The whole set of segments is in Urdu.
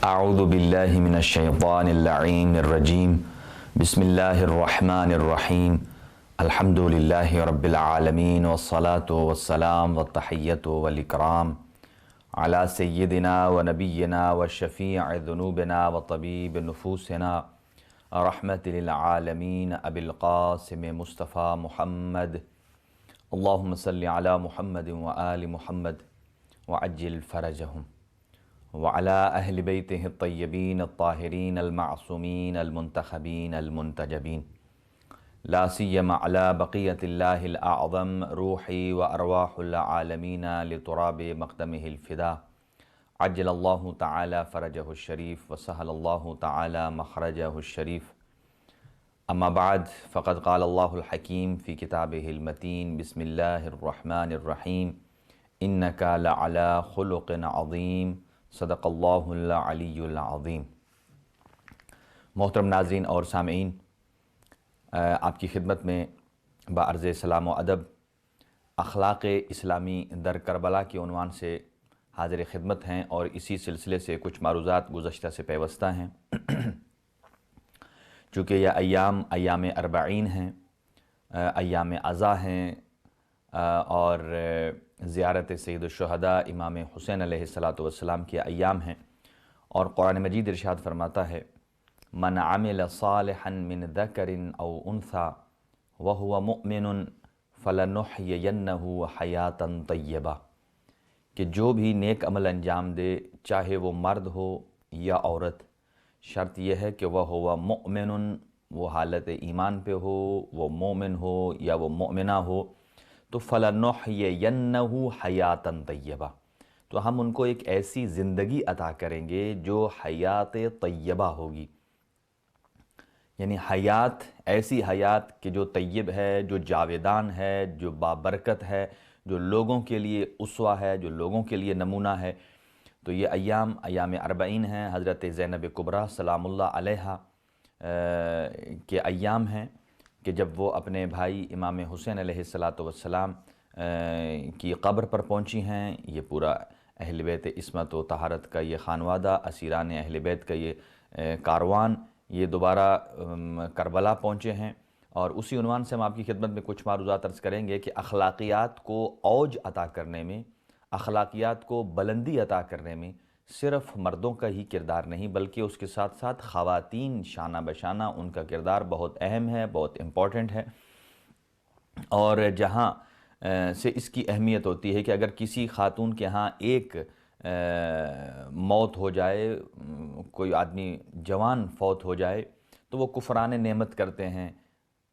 اعوذ باللہ من الشیطان اللعین الرجیم بسم اللہ الرحمن الرحیم الحمد للہ رب العالمین والصلاة والسلام والتحیۃ والاکرام علی سیدنا و نبینا و شفیع ذنوبنا و طبیب نفوسنا رحمت للعالمین ابی القاسم مصطفیٰ محمد اللہم صلی علی محمد و آل محمد وعجل فرجہم وعلى أهل بيته الطيبين الطاهرين المعصومين المنتخبين المنتجبين لا سيما على بقية الله الأعظم روحي وأرواح العالمين لتراب مقدمه الفداء عجل الله تعالى فرجه الشريف وسهل الله تعالى مخرجه الشريف أما بعد فقد قال الله الحكيم في كتابه المتين بسم الله الرحمن الرحيم إنك لعلى خلق عظيم صدق اللہ العلی العظیم۔ محترم ناظرین اور سامعین، آپ کی خدمت میں بعرض سلام و ادب اخلاق اسلامی در کربلا کے عنوان سے حاضر خدمت ہیں، اور اسی سلسلے سے کچھ معروضات گزشتہ سے پیوستہ ہیں۔ چونکہ یہ ایام اربعین ہیں، ایام عزا ہیں، اور زیارت سید الشہداء امام حسین علیہ السلام کے ایام ہیں، اور قرآن مجید ارشاد فرماتا ہے من عمل صالحا من ذکر او انثى وهو مؤمن فلنحيينه حیاتا طیبہ، کہ جو بھی نیک عمل انجام دے، چاہے وہ مرد ہو یا عورت، شرط یہ ہے کہ وہ ہوا مؤمن، وہ حالت ایمان پہ ہو، وہ مومن ہو یا وہ مؤمنہ ہو، تو فَلَنُحْيِيَنَّهُ حَيَاتًا طیبہ، تو ہم ان کو ایک ایسی زندگی عطا کریں گے جو حیات طیبہ ہوگی، یعنی حیات، ایسی حیات کہ جو طیب ہے، جو جاویدان ہے، جو بابرکت ہے، جو لوگوں کے لیے اسوہ ہے، جو لوگوں کے لیے نمونہ ہے۔ تو یہ ایام اربعین ہیں، حضرت زینب کبریٰ سلام اللہ علیہا کے ایام ہیں، کہ جب وہ اپنے بھائی امام حسین علیہ السلام کی قبر پر پہنچی ہیں۔ یہ پورا اہل بیت عصمت و طہارت کا یہ خانوادہ، اسیران اہل بیت کا یہ کاروان، یہ دوبارہ کربلا پہنچے ہیں، اور اسی عنوان سے ہم آپ کی خدمت میں کچھ معروضات عرض کریں گے کہ اخلاقیات کو اوج عطا کرنے میں، اخلاقیات کو بلندی عطا کرنے میں صرف مردوں کا ہی کردار نہیں، بلکہ اس کے ساتھ ساتھ خواتین شانہ بشانہ ان کا کردار بہت اہم ہے، بہت امپورٹنٹ ہے۔ اور جہاں سے اس کی اہمیت ہوتی ہے کہ اگر کسی خاتون کے ہاں ایک موت ہو جائے، کوئی آدمی جوان فوت ہو جائے، تو وہ کفران نعمت کرتے ہیں،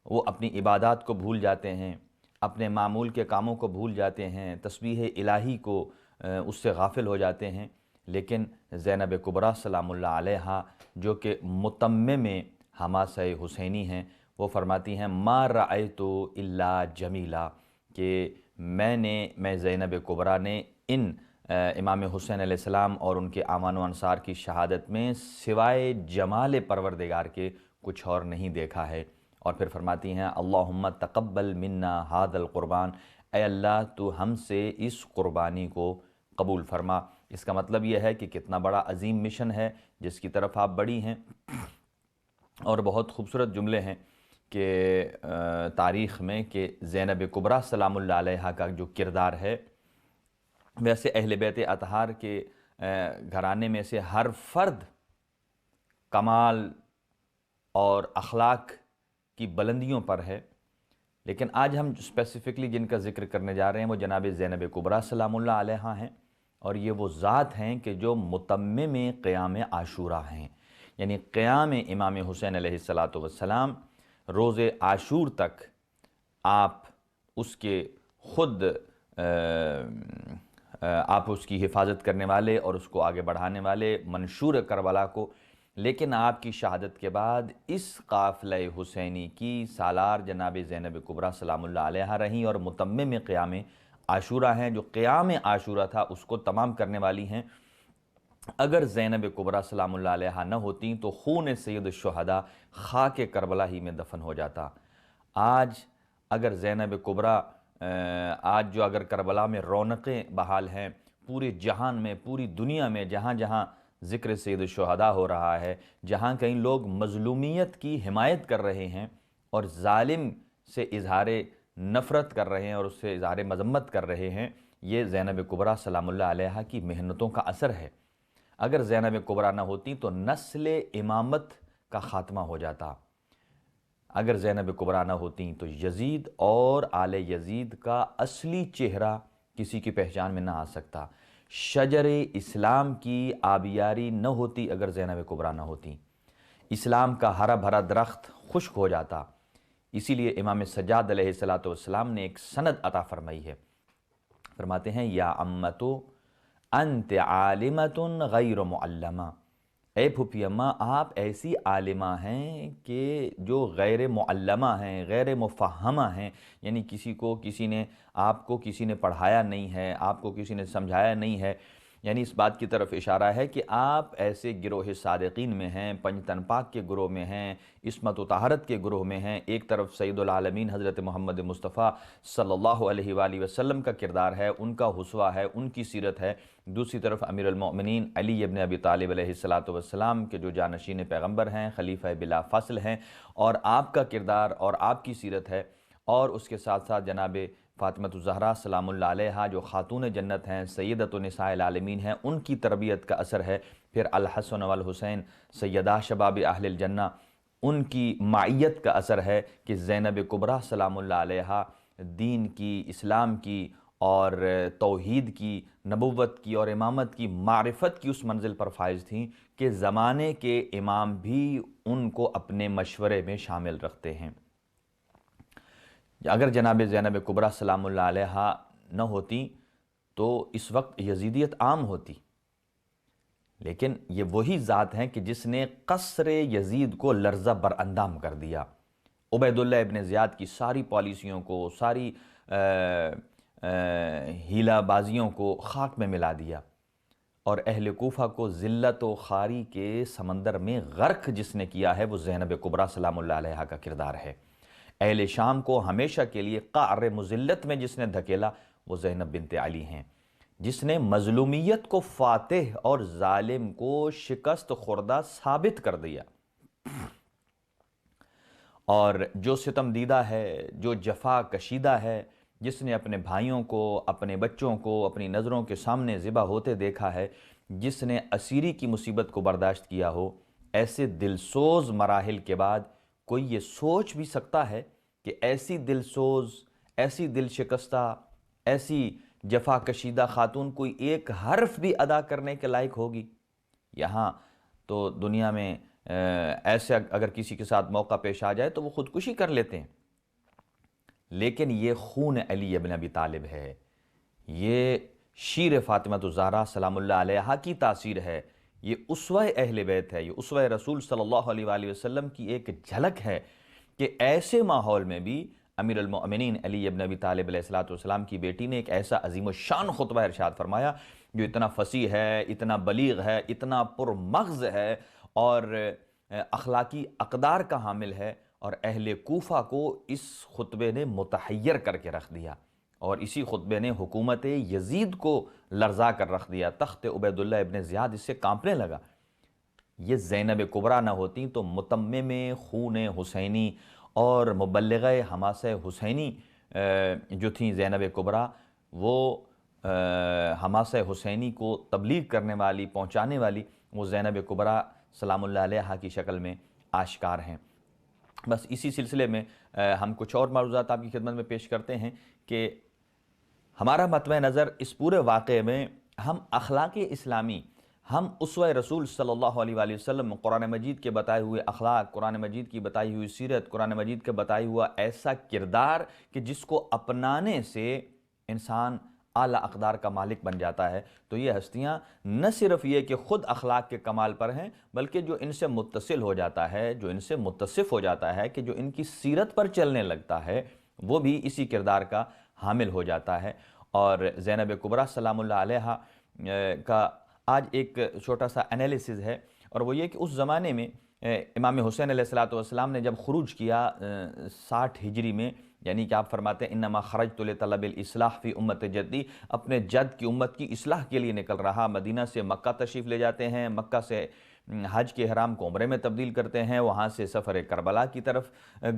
وہ اپنی عبادات کو بھول جاتے ہیں، اپنے معمول کے کاموں کو بھول جاتے ہیں، تسبیح الہی کو اس سے غافل ہو جاتے ہیں۔ لیکن زینب کبریٰ سلام اللہ علیہا، جو کہ متمم حماسہ حسینی ہیں، وہ فرماتی ہیں ما رأیت الا جمیلا، کہ میں زینب کبریٰ نے ان امام حسین علیہ السلام اور ان کے اعوان و انصار کی شہادت میں سوائے جمال پروردگار کے کچھ اور نہیں دیکھا ہے۔ اور پھر فرماتی ہیں اللہم تقبل منا ھذا القربان، اے اللہ تو ہم سے اس قربانی کو قبول فرما۔ اس کا مطلب یہ ہے کہ کتنا بڑا عظیم مشن ہے جس کی طرف آپ بڑی ہیں، اور بہت خوبصورت جملے ہیں کہ تاریخ میں کہ زینب کبریٰ سلام اللہ علیہا کا جو کردار ہے، ویسے اہل بیت اطہار کے گھرانے میں سے ہر فرد کمال اور اخلاق کی بلندیوں پر ہے، لیکن آج ہم اسپیسیفکلی جن کا ذکر کرنے جا رہے ہیں وہ جناب زینب کبریٰ سلام اللہ علیہا ہیں، اور یہ وہ ذات ہیں کہ جو متمم قیام عاشوراء ہیں، یعنی قیام امام حسین علیہ السلام، روز عاشور تک آپ اس کے خود آپ اس کی حفاظت کرنے والے اور اس کو آگے بڑھانے والے، منشور کربلا کو، لیکن آپ کی شہادت کے بعد اس قافلہ حسینی کی سالار جناب زینب کبریٰ سلام اللہ علیہا رہیں، اور متمم قیام عاشوراء ہیں، جو قیام عاشوراء تھا اس کو تمام کرنے والی ہیں۔ اگر زینب کبریٰ سلام اللہ علیہا نہ ہوتیں تو خون سید الشہداء خاک کربلا ہی میں دفن ہو جاتا۔ آج اگر زینب کبریٰ آج جو اگر کربلا میں رونقیں بحال ہیں، پورے جہان میں، پوری دنیا میں جہاں جہاں ذکر سید الشہداء ہو رہا ہے، جہاں کئی لوگ مظلومیت کی حمایت کر رہے ہیں اور ظالم سے اظہار نفرت کر رہے ہیں اور اس سے اظہار مذمت کر رہے ہیں، یہ زینب کبریٰ سلام اللہ علیہا کی محنتوں کا اثر ہے۔ اگر زینب کبریٰ نہ ہوتی تو نسل امامت کا خاتمہ ہو جاتا۔ اگر زینب کبریٰ نہ ہوتیں تو یزید اور آل یزید کا اصلی چہرہ کسی کی پہچان میں نہ آ سکتا۔ شجر اسلام کی آبیاری نہ ہوتی اگر زینب کبریٰ نہ ہوتیں، اسلام کا ہرا بھرا درخت خشک ہو جاتا۔ اسی لیے امام سجاد علیہ السلام نے ایک سند عطا فرمائی ہے، فرماتے ہیں یا امتو انت عالمۃ غیر معلمہ، اے پھوپھی اماں آپ ایسی عالمہ ہیں کہ جو غیر معلمہ ہیں، غیر مفہمہ ہیں، یعنی آپ کو کسی نے پڑھایا نہیں ہے، آپ کو کسی نے سمجھایا نہیں ہے، یعنی اس بات کی طرف اشارہ ہے کہ آپ ایسے گروہ صادقین میں ہیں، پنجتن پاک کے گروہ میں ہیں، عصمت و طہارت کے گروہ میں ہیں۔ ایک طرف سید العالمین حضرت محمد مصطفیٰ صلی اللہ علیہ وآلہ وسلم کا کردار ہے، ان کا اسوہ ہے، ان کی سیرت ہے، دوسری طرف امیر المؤمنین علی ابن ابی طالب علیہ السلام کے جو جانشین پیغمبر ہیں، خلیفہ بلا فصل ہیں، اور آپ کا کردار اور آپ کی سیرت ہے، اور اس کے ساتھ ساتھ جناب فاطمہ الزہرا سلام اللہ علیہا جو خاتون جنت ہیں، سیدۃ نساء العالمین ہیں، ان کی تربیت کا اثر ہے۔ پھر الحسن والحسین سیدہ شباب اہل الجنہ، ان کی معیت کا اثر ہے کہ زینب کبریٰ سلام اللہ علیہا دین کی، اسلام کی اور توحید کی، نبوت کی اور امامت کی، معرفت کی اس منزل پر فائز تھیں کہ زمانے کے امام بھی ان کو اپنے مشورے میں شامل رکھتے ہیں۔ اگر جناب زینب کبریٰ سلام اللہ علیہا نہ ہوتی تو اس وقت یزیدیت عام ہوتی، لیکن یہ وہی ذات ہیں کہ جس نے قصر یزید کو لرزہ بر اندام کر دیا، عبید اللہ ابن زیاد کی ساری پالیسیوں کو، ساری ہیلہ بازیوں کو خاک میں ملا دیا، اور اہل کوفہ کو ذلت و خواری کے سمندر میں غرق جس نے کیا ہے وہ زینب کبریٰ سلام اللہ علیہا کا کردار ہے۔ اہل شام کو ہمیشہ کے لیے قعر مذلت میں جس نے دھکیلا وہ زینب بنت علی ہیں، جس نے مظلومیت کو فاتح اور ظالم کو شکست خوردہ ثابت کر دیا، اور جو ستم دیدہ ہے، جو جفا کشیدہ ہے، جس نے اپنے بھائیوں کو، اپنے بچوں کو اپنی نظروں کے سامنے ذبح ہوتے دیکھا ہے، جس نے اسیری کی مصیبت کو برداشت کیا ہو، ایسے دلسوز مراحل کے بعد کوئی یہ سوچ بھی سکتا ہے کہ ایسی دلسوز، ایسی دل شکستہ، ایسی جفا کشیدہ خاتون کوئی ایک حرف بھی ادا کرنے کے لائق ہوگی؟ یہاں تو دنیا میں ایسے اگر کسی کے ساتھ موقع پیش آ جائے تو وہ خودکشی کر لیتے ہیں، لیکن یہ خون علی ابن ابی طالب ہے، یہ شیر فاطمہ الزہرا سلام اللہ علیہا کی تاثیر ہے، یہ اسوہ اہل بیت ہے، یہ اسوہ رسول صلی اللہ علیہ وآلہ وسلم کی ایک جھلک ہے کہ ایسے ماحول میں بھی امیر المؤمنین علی ابن ابی طالب علیہ السلام کی بیٹی نے ایک ایسا عظیم الشان خطبہ ارشاد فرمایا جو اتنا فصیح ہے، اتنا بلیغ ہے، اتنا پرمغز ہے اور اخلاقی اقدار کا حامل ہے، اور اہل کوفہ کو اس خطبے نے متحیر کر کے رکھ دیا، اور اسی خطبے نے حکومت یزید کو لرزا کر رکھ دیا، تخت عبید اللہ ابن زیاد اس سے کانپنے لگا۔ یہ زینب کبریٰ نہ ہوتیں تو متمم خون حسینی اور مبلغہ حماس حسینی جو تھیں زینب کبریٰ، وہ حماس حسینی کو تبلیغ کرنے والی، پہنچانے والی، وہ زینب کبریٰ سلام اللہ علیہا کی شکل میں آشکار ہیں۔ بس اسی سلسلے میں ہم کچھ اور معروضات آپ کی خدمت میں پیش کرتے ہیں کہ ہمارا مطمع نظر اس پورے واقعے میں ہم اخلاق اسلامی، ہم اسوہ رسول صلی اللہ علیہ وآلہ وسلم، قرآن مجید کے بتائے ہوئے اخلاق، قرآن مجید کی بتائی ہوئی سیرت، قرآن مجید کے بتائی ہوا ایسا کردار کہ جس کو اپنانے سے انسان اعلیٰ اقدار کا مالک بن جاتا ہے، تو یہ ہستیاں نہ صرف یہ کہ خود اخلاق کے کمال پر ہیں، بلکہ جو ان سے متصل ہو جاتا ہے، جو ان سے متصف ہو جاتا ہے، کہ جو ان کی سیرت پر چلنے لگتا ہے، وہ بھی اسی کردار کا حامل ہو جاتا ہے۔ اور زینب کبریٰ سلام اللہ علیہا کا آج ایک چھوٹا سا انالیسز ہے، اور وہ یہ کہ اس زمانے میں امام حسین علیہ السلام نے جب خروج کیا 60 ہجری میں یعنی کہ آپ فرماتے ہیں انما خرجت لطلب الاصلاح فی امت جدی، اپنے جد کی امت کی اصلاح کے لیے نکل رہا۔ مدینہ سے مکہ تشریف لے جاتے ہیں، مکہ سے حج کے احرام کو عمرے میں تبدیل کرتے ہیں، وہاں سے سفر کربلا کی طرف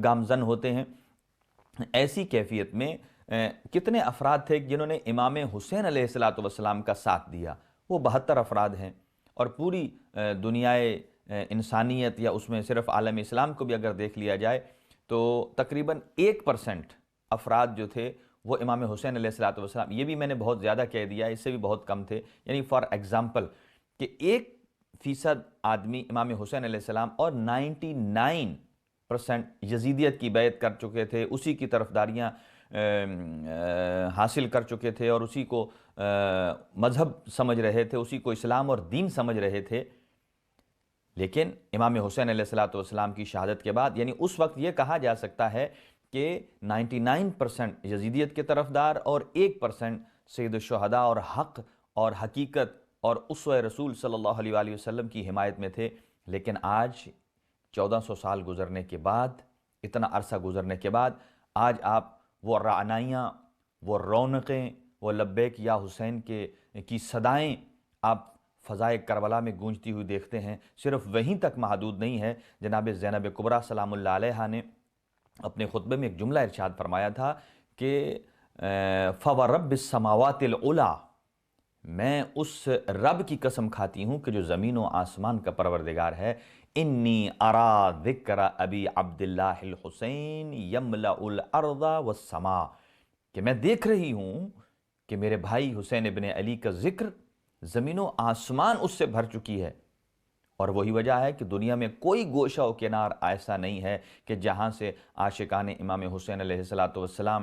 گامزن ہوتے ہیں۔ ایسی کیفیت میں کتنے افراد تھے جنہوں نے امام حسین علیہ السلام کا ساتھ دیا؟ وہ 72 افراد ہیں، اور پوری دنیائے انسانیت یا اس میں صرف عالم اسلام کو بھی اگر دیکھ لیا جائے تو تقریباً 1% افراد جو تھے وہ امام حسین علیہ السلام، یہ بھی میں نے بہت زیادہ کہہ دیا، اس سے بھی بہت کم تھے، یعنی فار ایگزامپل کہ 1% آدمی امام حسین علیہ السلام اور 99% یزیدیت کی بیعت کر چکے تھے، اسی کی طرفداریاں حاصل کر چکے تھے، اور اسی کو مذہب سمجھ رہے تھے، اسی کو اسلام اور دین سمجھ رہے تھے۔ لیکن امام حسین علیہ السلام کی شہادت کے بعد، یعنی اس وقت یہ کہا جا سکتا ہے کہ 99% یزیدیت کے طرفدار اور 1% سید الشہداء اور حق اور حقیقت اور اسوہ رسول صلی اللہ علیہ وآلہ وسلم کی حمایت میں تھے۔ لیکن آج 1400 سال گزرنے کے بعد، اتنا عرصہ گزرنے کے بعد، آج آپ وہ رعنائیاں، وہ رونقیں، وہ لبیک یا حسین کی صدائیں آپ فضائے کربلا میں گونجتی ہوئی دیکھتے ہیں۔ صرف وہیں تک محدود نہیں ہے، جناب زینب کبریٰ سلام اللہ علیہا نے اپنے خطبے میں ایک جملہ ارشاد فرمایا تھا کہ فَوَرَبِّ السَّمَاوَاتِ الْعُلَىٰ، میں اس رب کی قسم کھاتی ہوں کہ جو زمین و آسمان کا پروردگار ہے، انی ارا ذکر ابی عبداللہ الحسین یملأ الارض والسماء، کہ میں دیکھ رہی ہوں کہ میرے بھائی حسین ابن علی کا ذکر زمین و آسمان اس سے بھر چکی ہے۔ اور وہی وجہ ہے کہ دنیا میں کوئی گوشہ و کنار ایسا نہیں ہے کہ جہاں سے عاشقان امام حسین علیہ السلام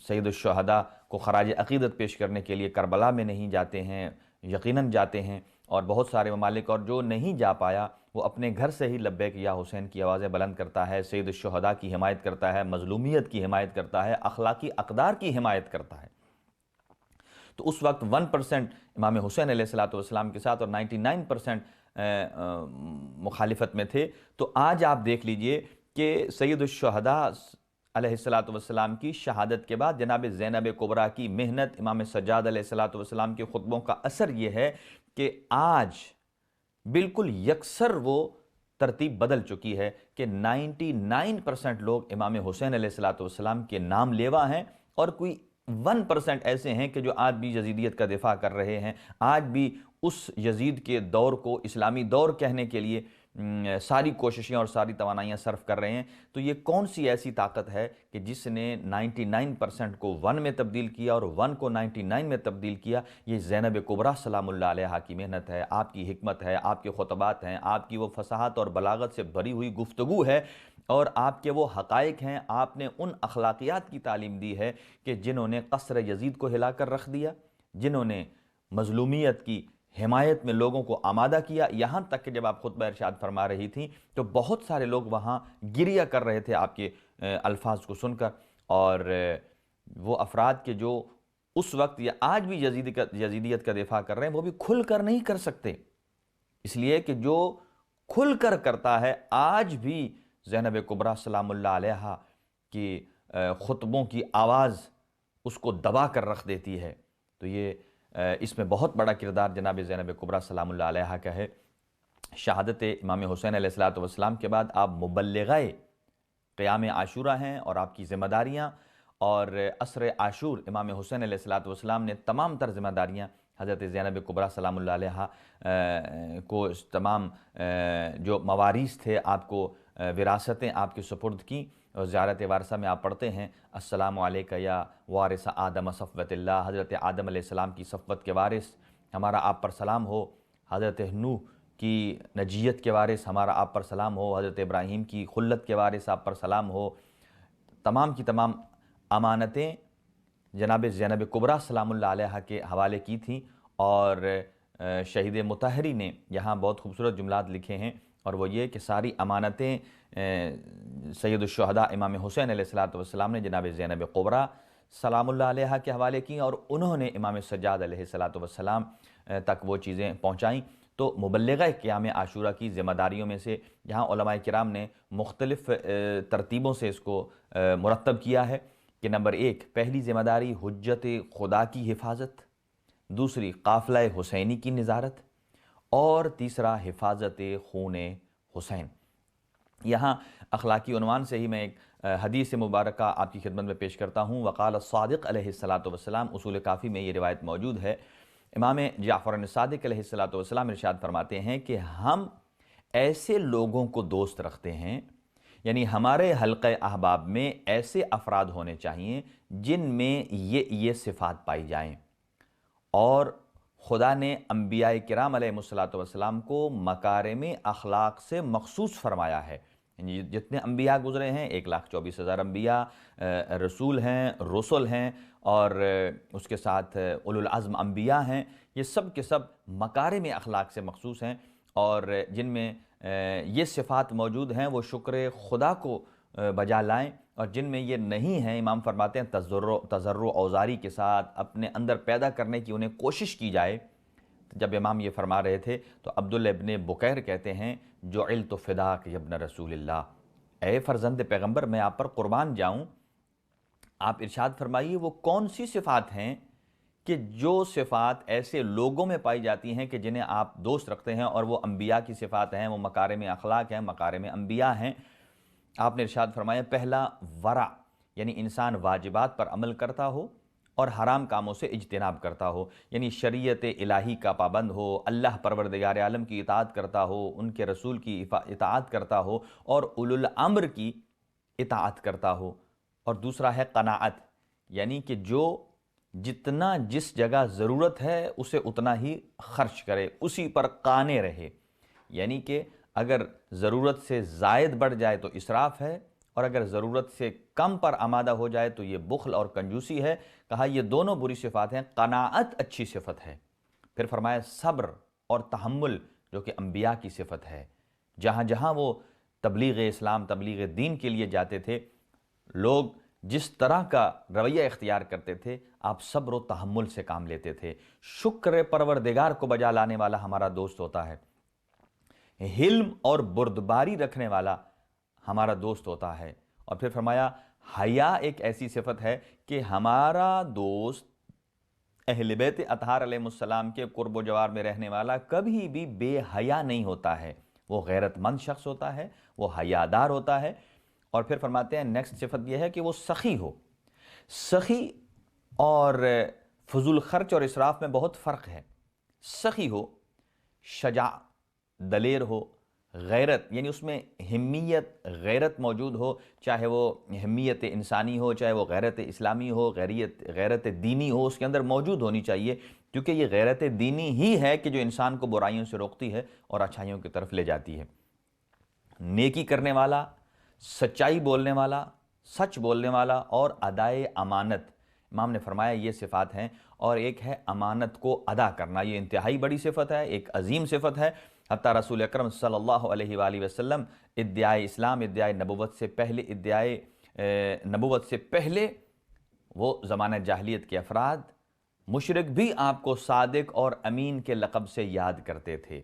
سید الشہداء کو خراج عقیدت پیش کرنے کے لیے کربلا میں نہیں جاتے ہیں، یقیناً جاتے ہیں۔ اور بہت سارے ممالک، اور جو نہیں جا پایا وہ اپنے گھر سے ہی لبیک یا حسین کی آوازیں بلند کرتا ہے، سید الشہداء کی حمایت کرتا ہے، مظلومیت کی حمایت کرتا ہے، اخلاقی اقدار کی حمایت کرتا ہے۔ تو اس وقت 1% امام حسین علیہ السلام کے ساتھ اور 99% مخالفت میں تھے۔ تو آج آپ دیکھ لیجئے کہ سید الشہداء علیہ السلام کی شہادت کے بعد جناب زینب کبریٰ کی محنت، امام سجاد علیہ السلام کے خطبوں کا اثر یہ ہے کہ آج بالکل یکسر وہ ترتیب بدل چکی ہے کہ 99% لوگ امام حسین علیہ السلام کے نام لیوا ہیں، اور کوئی 1% ایسے ہیں کہ جو آج بھی یزیدیت کا دفاع کر رہے ہیں، آج بھی اس یزید کے دور کو اسلامی دور کہنے کے لیے ساری کوششیں اور ساری توانائیاں صرف کر رہے ہیں۔ تو یہ کون سی ایسی طاقت ہے کہ جس نے 99% کو 1 میں تبدیل کیا اور 1 کو 99 میں تبدیل کیا؟ یہ زینب کبریٰ سلام اللہ علیہا کی محنت ہے، آپ کی حکمت ہے، آپ کے خطبات ہیں، آپ کی وہ فصاحت اور بلاغت سے بھری ہوئی گفتگو ہے، اور آپ کے وہ حقائق ہیں۔ آپ نے ان اخلاقیات کی تعلیم دی ہے کہ جنہوں نے قصر یزید کو ہلا کر رکھ دیا، جنہوں نے مظلومیت کی حمایت میں لوگوں کو آمادہ کیا، یہاں تک کہ جب آپ خطبہ ارشاد فرما رہی تھیں تو بہت سارے لوگ وہاں گریہ کر رہے تھے آپ کے الفاظ کو سن کر، اور وہ افراد کے جو اس وقت یا آج بھی یزیدیت کا دفاع کر رہے ہیں، وہ بھی کھل کر نہیں کر سکتے، اس لیے کہ جو کھل کر کرتا ہے آج بھی زینب کبریٰ سلام اللہ علیہا کی خطبوں کی آواز اس کو دبا کر رکھ دیتی ہے۔ تو یہ اس میں بہت بڑا کردار جناب زینب کبریٰ سلام اللہ علیہا کا ہے۔ شہادت امام حسین علیہ السلام کے بعد آپ مبلغہ قیام عاشوراء ہیں، اور آپ کی ذمہ داریاں اور عصر عاشور امام حسین علیہ السلام نے تمام تر ذمہ داریاں حضرت زینب کبریٰ سلام اللہ علیہا کو تمام جو مواریث تھے آپ کو وراثتیں آپ کے سپرد کی۔ اور زیارت وارثہ میں آپ پڑھتے ہیں السلام علیکہ یا وارث آدم صفوت اللہ، حضرت آدم علیہ السلام کی صفوت کے وارث ہمارا آپ پر سلام ہو، حضرت نوح کی نجیت کے وارث ہمارا آپ پر سلام ہو، حضرت ابراہیم کی خلت کے وارث آپ پر سلام ہو۔ تمام کی تمام امانتیں جناب زینب کبریٰ سلام اللہ علیہا کے حوالے کی تھیں، اور شہید مطہری نے یہاں بہت خوبصورت جملات لکھے ہیں، اور وہ یہ کہ ساری امانتیں سید الشہداء امام حسین علیہ السلام نے جناب زینب کبریٰ سلام اللہ علیہا کے حوالے کی، اور انہوں نے امام سجاد علیہ السلام تک وہ چیزیں پہنچائیں۔ تو مبلغہ قیام عاشورہ کی ذمہ داریوں میں سے یہاں علماء کرام نے مختلف ترتیبوں سے اس کو مرتب کیا ہے کہ نمبر 1 پہلی ذمہ داری حجت خدا کی حفاظت، دوسری قافلہ حسینی کی نظارت، اور تیسرا حفاظت خون حسین۔ یہاں اخلاقی عنوان سے ہی میں ایک حدیث مبارکہ آپ کی خدمت میں پیش کرتا ہوں۔ وقال الصادق علیہ السلام، اصول کافی میں یہ روایت موجود ہے۔ امام جعفر صادق علیہ السلام ارشاد فرماتے ہیں کہ ہم ایسے لوگوں کو دوست رکھتے ہیں، یعنی ہمارے حلقہ احباب میں ایسے افراد ہونے چاہیے جن میں یہ صفات پائی جائیں، اور خدا نے انبیاء کرام علیہ السلام کو مکارم اخلاق سے مخصوص فرمایا ہے۔ یعنی جتنے انبیاء گزرے ہیں، 1,24,000 انبیاء رسول ہیں اور اس کے ساتھ اولو العزم انبیاء ہیں، یہ سب کے سب مکارم اخلاق سے مخصوص ہیں، اور جن میں یہ صفات موجود ہیں وہ شکر خدا کو بجا لائیں، اور جن میں یہ نہیں ہیں امام فرماتے ہیں تضرع اوزاری کے ساتھ اپنے اندر پیدا کرنے کی انہیں کوشش کی جائے۔ جب امام یہ فرما رہے تھے تو عبداللہ ابن بکیر کہتے ہیں جعلت فداک یا ابن رسول اللہ، اے فرزند پیغمبر میں آپ پر قربان جاؤں۔ آپ ارشاد فرمائیے وہ کون سی صفات ہیں کہ جو صفات ایسے لوگوں میں پائی جاتی ہیں کہ جنہیں آپ دوست رکھتے ہیں، اور وہ انبیاء کی صفات ہیں، وہ مکارم اخلاق ہیں، مکارم انبیاء ہیں۔ آپ نے ارشاد فرمایا پہلا ورع، یعنی انسان واجبات پر عمل کرتا ہو اور حرام کاموں سے اجتناب کرتا ہو، یعنی شریعت الہی کا پابند ہو، اللہ پروردگار عالم کی اطاعت کرتا ہو، ان کے رسول کی اطاعت کرتا ہو، اور اولو الامر کی اطاعت کرتا ہو۔ اور دوسرا ہے قناعت، یعنی کہ جو جتنا جس جگہ ضرورت ہے اسے اتنا ہی خرچ کرے، اسی پر قانع رہے، یعنی کہ اگر ضرورت سے زائد بڑھ جائے تو اسراف ہے، اور اگر ضرورت سے کم پر آمادہ ہو جائے تو یہ بخل اور کنجوسی ہے۔ کہا یہ دونوں بری صفات ہیں، قناعت اچھی صفت ہے۔ پھر فرمایا صبر اور تحمل، جو کہ انبیاء کی صفت ہے۔ جہاں جہاں وہ تبلیغ اسلام، تبلیغ دین کے لیے جاتے تھے، لوگ جس طرح کا رویہ اختیار کرتے تھے، آپ صبر و تحمل سے کام لیتے تھے۔ شکر پروردگار کو بجا لانے والا ہمارا دوست ہوتا ہے، حلم اور بردباری رکھنے والا ہمارا دوست ہوتا ہے۔ اور پھر فرمایا حیا ایک ایسی صفت ہے کہ ہمارا دوست اہل بیت اطہار علیہ السلام کے قرب و جوار میں رہنے والا کبھی بھی بے حیا نہیں ہوتا ہے، وہ غیرت مند شخص ہوتا ہے، وہ حیادار ہوتا ہے۔ اور پھر فرماتے ہیں نیکسٹ صفت یہ ہے کہ وہ سخی ہو۔ سخی اور فضول خرچ اور اسراف میں بہت فرق ہے۔ سخی ہو، شجاع، دلیر ہو، غیرت، یعنی اس میں ہمیت، غیرت موجود ہو، چاہے وہ ہمیت انسانی ہو، چاہے وہ غیرت اسلامی ہو، غیرت دینی ہو، اس کے اندر موجود ہونی چاہیے، کیونکہ یہ غیرت دینی ہی ہے کہ جو انسان کو برائیوں سے روکتی ہے اور اچھائیوں کی طرف لے جاتی ہے۔ نیکی کرنے والا، سچائی بولنے والا، سچ بولنے والا، اور ادائے امانت۔ امام نے فرمایا یہ صفات ہیں، اور ایک ہے امانت کو ادا کرنا، یہ انتہائی بڑی صفت ہے، ایک عظیم صفت ہے۔ حتیٰ رسول اکرم صلی اللہ علیہ وآلہ وسلم ادعائے اسلام، ادعائے نبوت سے پہلے وہ زمانہ جاہلیت کے افراد، مشرک بھی آپ کو صادق اور امین کے لقب سے یاد کرتے تھے۔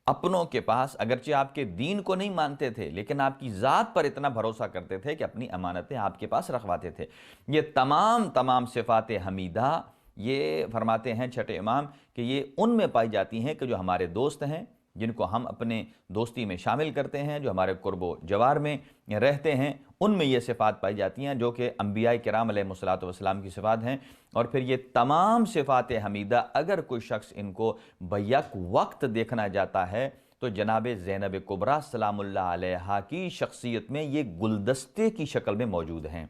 اپنوں کے پاس اگرچہ آپ کے دین کو نہیں مانتے تھے، لیکن آپ کی ذات پر اتنا بھروسہ کرتے تھے کہ اپنی امانتیں آپ کے پاس رکھواتے تھے۔ یہ تمام صفات حمیدہ، یہ فرماتے ہیں چھٹے امام کہ یہ ان میں پائی جاتی ہیں کہ جو ہمارے دوست ہیں، جن کو ہم اپنے دوستی میں شامل کرتے ہیں، جو ہمارے قرب و جوار میں رہتے ہیں، ان میں یہ صفات پائی جاتی ہیں جو کہ انبیاء کرام علیہ السلام کی صفات ہیں۔ اور پھر یہ تمام صفات حمیدہ اگر کوئی شخص ان کو بیک وقت دیکھنا جاتا ہے تو جناب زینب کبریٰ سلام اللہ علیہا کی شخصیت میں یہ گلدستے کی شکل میں موجود ہیں،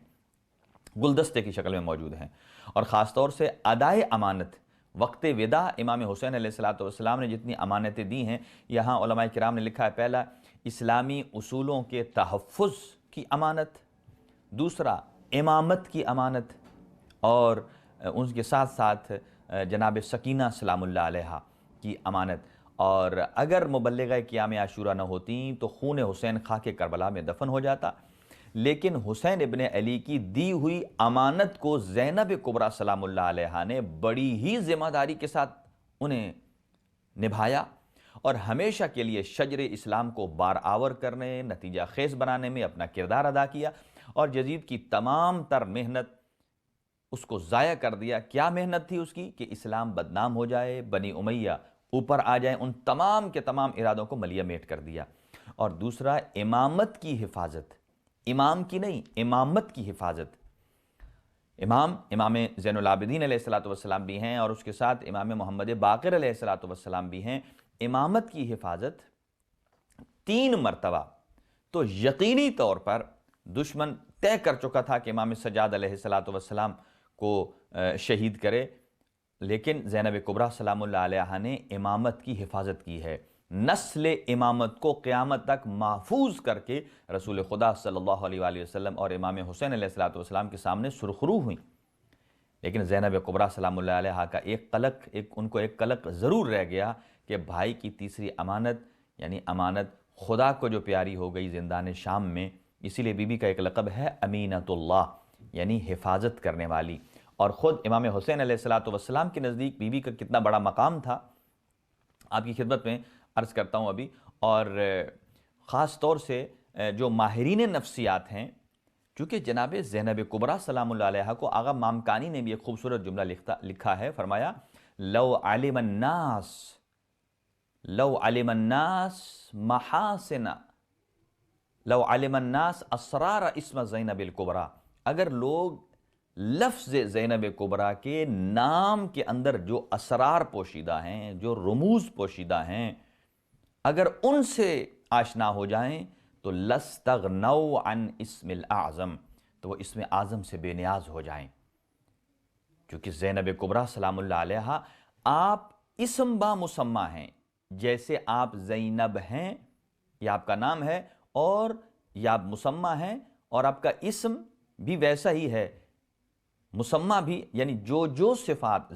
گلدستے کی شکل میں موجود ہیں۔ اور خاص طور سے ادائے امانت، وقت وداع امام حسین علیہ السلام نے جتنی امانتیں دی ہیں، یہاں علماء کرام نے لکھا ہے پہلا اسلامی اصولوں کے تحفظ کی امانت، دوسرا امامت کی امانت، اور ان کے ساتھ ساتھ جناب سکینہ سلام اللہ علیہا کی امانت۔ اور اگر مبلغہ قیام عاشورہ نہ ہوتیں تو خون حسین خاک کربلا میں دفن ہو جاتا، لیکن حسین ابن علی کی دی ہوئی امانت کو زینب کبریٰ سلام اللہ علیہا نے بڑی ہی ذمہ داری کے ساتھ انہیں نبھایا اور ہمیشہ کے لیے شجر اسلام کو بار آور کرنے، نتیجہ خیز بنانے میں اپنا کردار ادا کیا، اور یزید کی تمام تر محنت اس کو ضائع کر دیا۔ کیا محنت تھی اس کی؟ کہ اسلام بدنام ہو جائے، بنی امیہ اوپر آ جائیں، ان تمام کے تمام ارادوں کو ملیہ میٹ کر دیا۔ اور دوسرا، امامت کی حفاظت، امام کی نہیں، امامت کی حفاظت۔ امام زین العابدین علیہ السلام بھی ہیں، اور اس کے ساتھ امام محمد باقر علیہ السلام بھی ہیں۔ امامت کی حفاظت 3 مرتبہ تو یقینی طور پر دشمن طے کر چکا تھا کہ امام سجاد علیہ السلام کو شہید کرے، لیکن زینب کبریٰ سلام اللہ علیہا نے امامت کی حفاظت کی ہے۔ نسل امامت کو قیامت تک محفوظ کر کے رسول خدا صلی اللہ علیہ وآلہ وسلم اور امام حسین علیہ السلام کے سامنے سرخرو ہوئیں۔ لیکن زینب کبریٰ سلام اللہ علیہا کا ان کو ایک قلق ضرور رہ گیا کہ بھائی کی تیسری امانت، یعنی امانت خدا کو جو پیاری ہو گئی زندان شام میں، اسی لیے بی بی کا ایک لقب ہے امینۃ اللہ، یعنی حفاظت کرنے والی۔ اور خود امام حسین علیہ السلام کے نزدیک بی بی کا کتنا بڑا مقام تھا، آپ کی خدمت میں عرض کرتا ہوں ابھی۔ اور خاص طور سے جو ماہرین نفسیات ہیں، چونکہ جناب زینب کبریٰ سلام اللہ علیہا کو آغا مامکانی نے بھی ایک خوبصورت جملہ لکھا ہے، فرمایا لو علم الناس محاسن، لو علم الناس اسرار اسم زینب الکبریٰ، اگر لوگ لفظ زینب کبریٰ کے نام کے اندر جو اسرار پوشیدہ ہیں، جو رموز پوشیدہ ہیں، اگر ان سے آشنا ہو جائیں تو لستغنوا عن اسم الاعظم، تو وہ اسم اعظم سے بے نیاز ہو جائیں۔ کیونکہ زینب کبریٰ سلام اللہ علیہا آپ اسم با مسمہ ہیں، جیسے آپ زینب ہیں، یہ آپ کا نام ہے، اور یہ آپ مسمہ ہیں، اور آپ کا اسم بھی ویسا ہی ہے، مسمہ بھی، یعنی جو صفات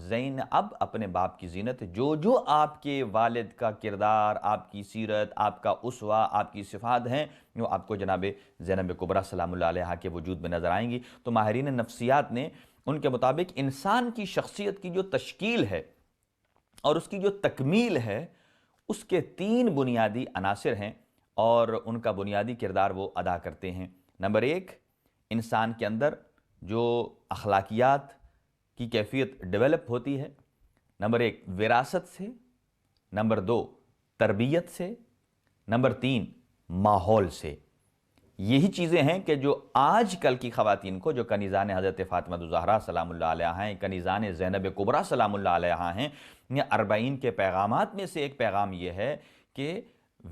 اب اپنے باپ کی زینت، جو آپ کے والد کا کردار، آپ کی سیرت، آپ کا اسوہ، آپ کی صفات ہیں، وہ آپ کو جناب زینب کبریٰ سلام اللہ علیہا کے وجود میں نظر آئیں گی۔ تو ماہرین نفسیات نے ان کے مطابق انسان کی شخصیت کی جو تشکیل ہے اور اس کی جو تکمیل ہے، اس کے 3 بنیادی عناصر ہیں، اور ان کا بنیادی کردار وہ ادا کرتے ہیں۔ نمبر 1، انسان کے اندر جو اخلاقیات کی کیفیت ڈیولپ ہوتی ہے، نمبر 1 وراثت سے، نمبر 2 تربیت سے، نمبر 3 ماحول سے۔ یہی چیزیں ہیں کہ جو آج کل کی خواتین کو، جو کنیزان حضرت فاطمہ الزہرا سلام اللہ علیہا ہیں، کنیزان زینب کبریٰ سلام اللہ علیہا ہیں، 40 کے پیغامات میں سے ایک پیغام یہ ہے کہ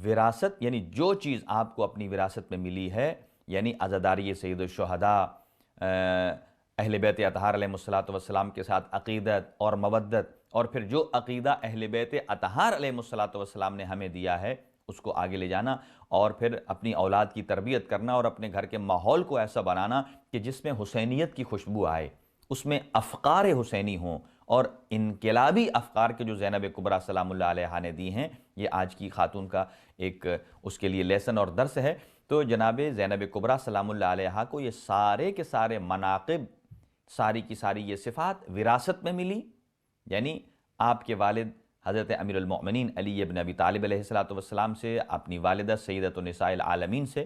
وراثت، یعنی جو چیز آپ کو اپنی وراثت میں ملی ہے، یعنی عزاداری سید الشہداء، اہل بیت اطہار علیہ السلام کے ساتھ عقیدت اور مودت، اور پھر جو عقیدہ اہل بیت اطہار علیہ السلام نے ہمیں دیا ہے اس کو آگے لے جانا، اور پھر اپنی اولاد کی تربیت کرنا، اور اپنے گھر کے ماحول کو ایسا بنانا کہ جس میں حسینیت کی خوشبو آئے، اس میں افکار حسینی ہوں، اور انقلابی افکار کے جو زینب کبریٰ سلام اللہ علیہا نے دی ہیں، یہ آج کی خاتون کا ایک اس کے لیے لیسن اور درس ہے۔ تو جناب زینب کبریٰ سلام اللہ علیہا کو یہ سارے کے سارے مناقب، ساری کی ساری یہ صفات وراثت میں ملی، یعنی آپ کے والد حضرت امیر المؤمنین علی ابن ابی طالب علیہ السلام سے، اپنی والدہ سیدۃ النساء العالمین سے،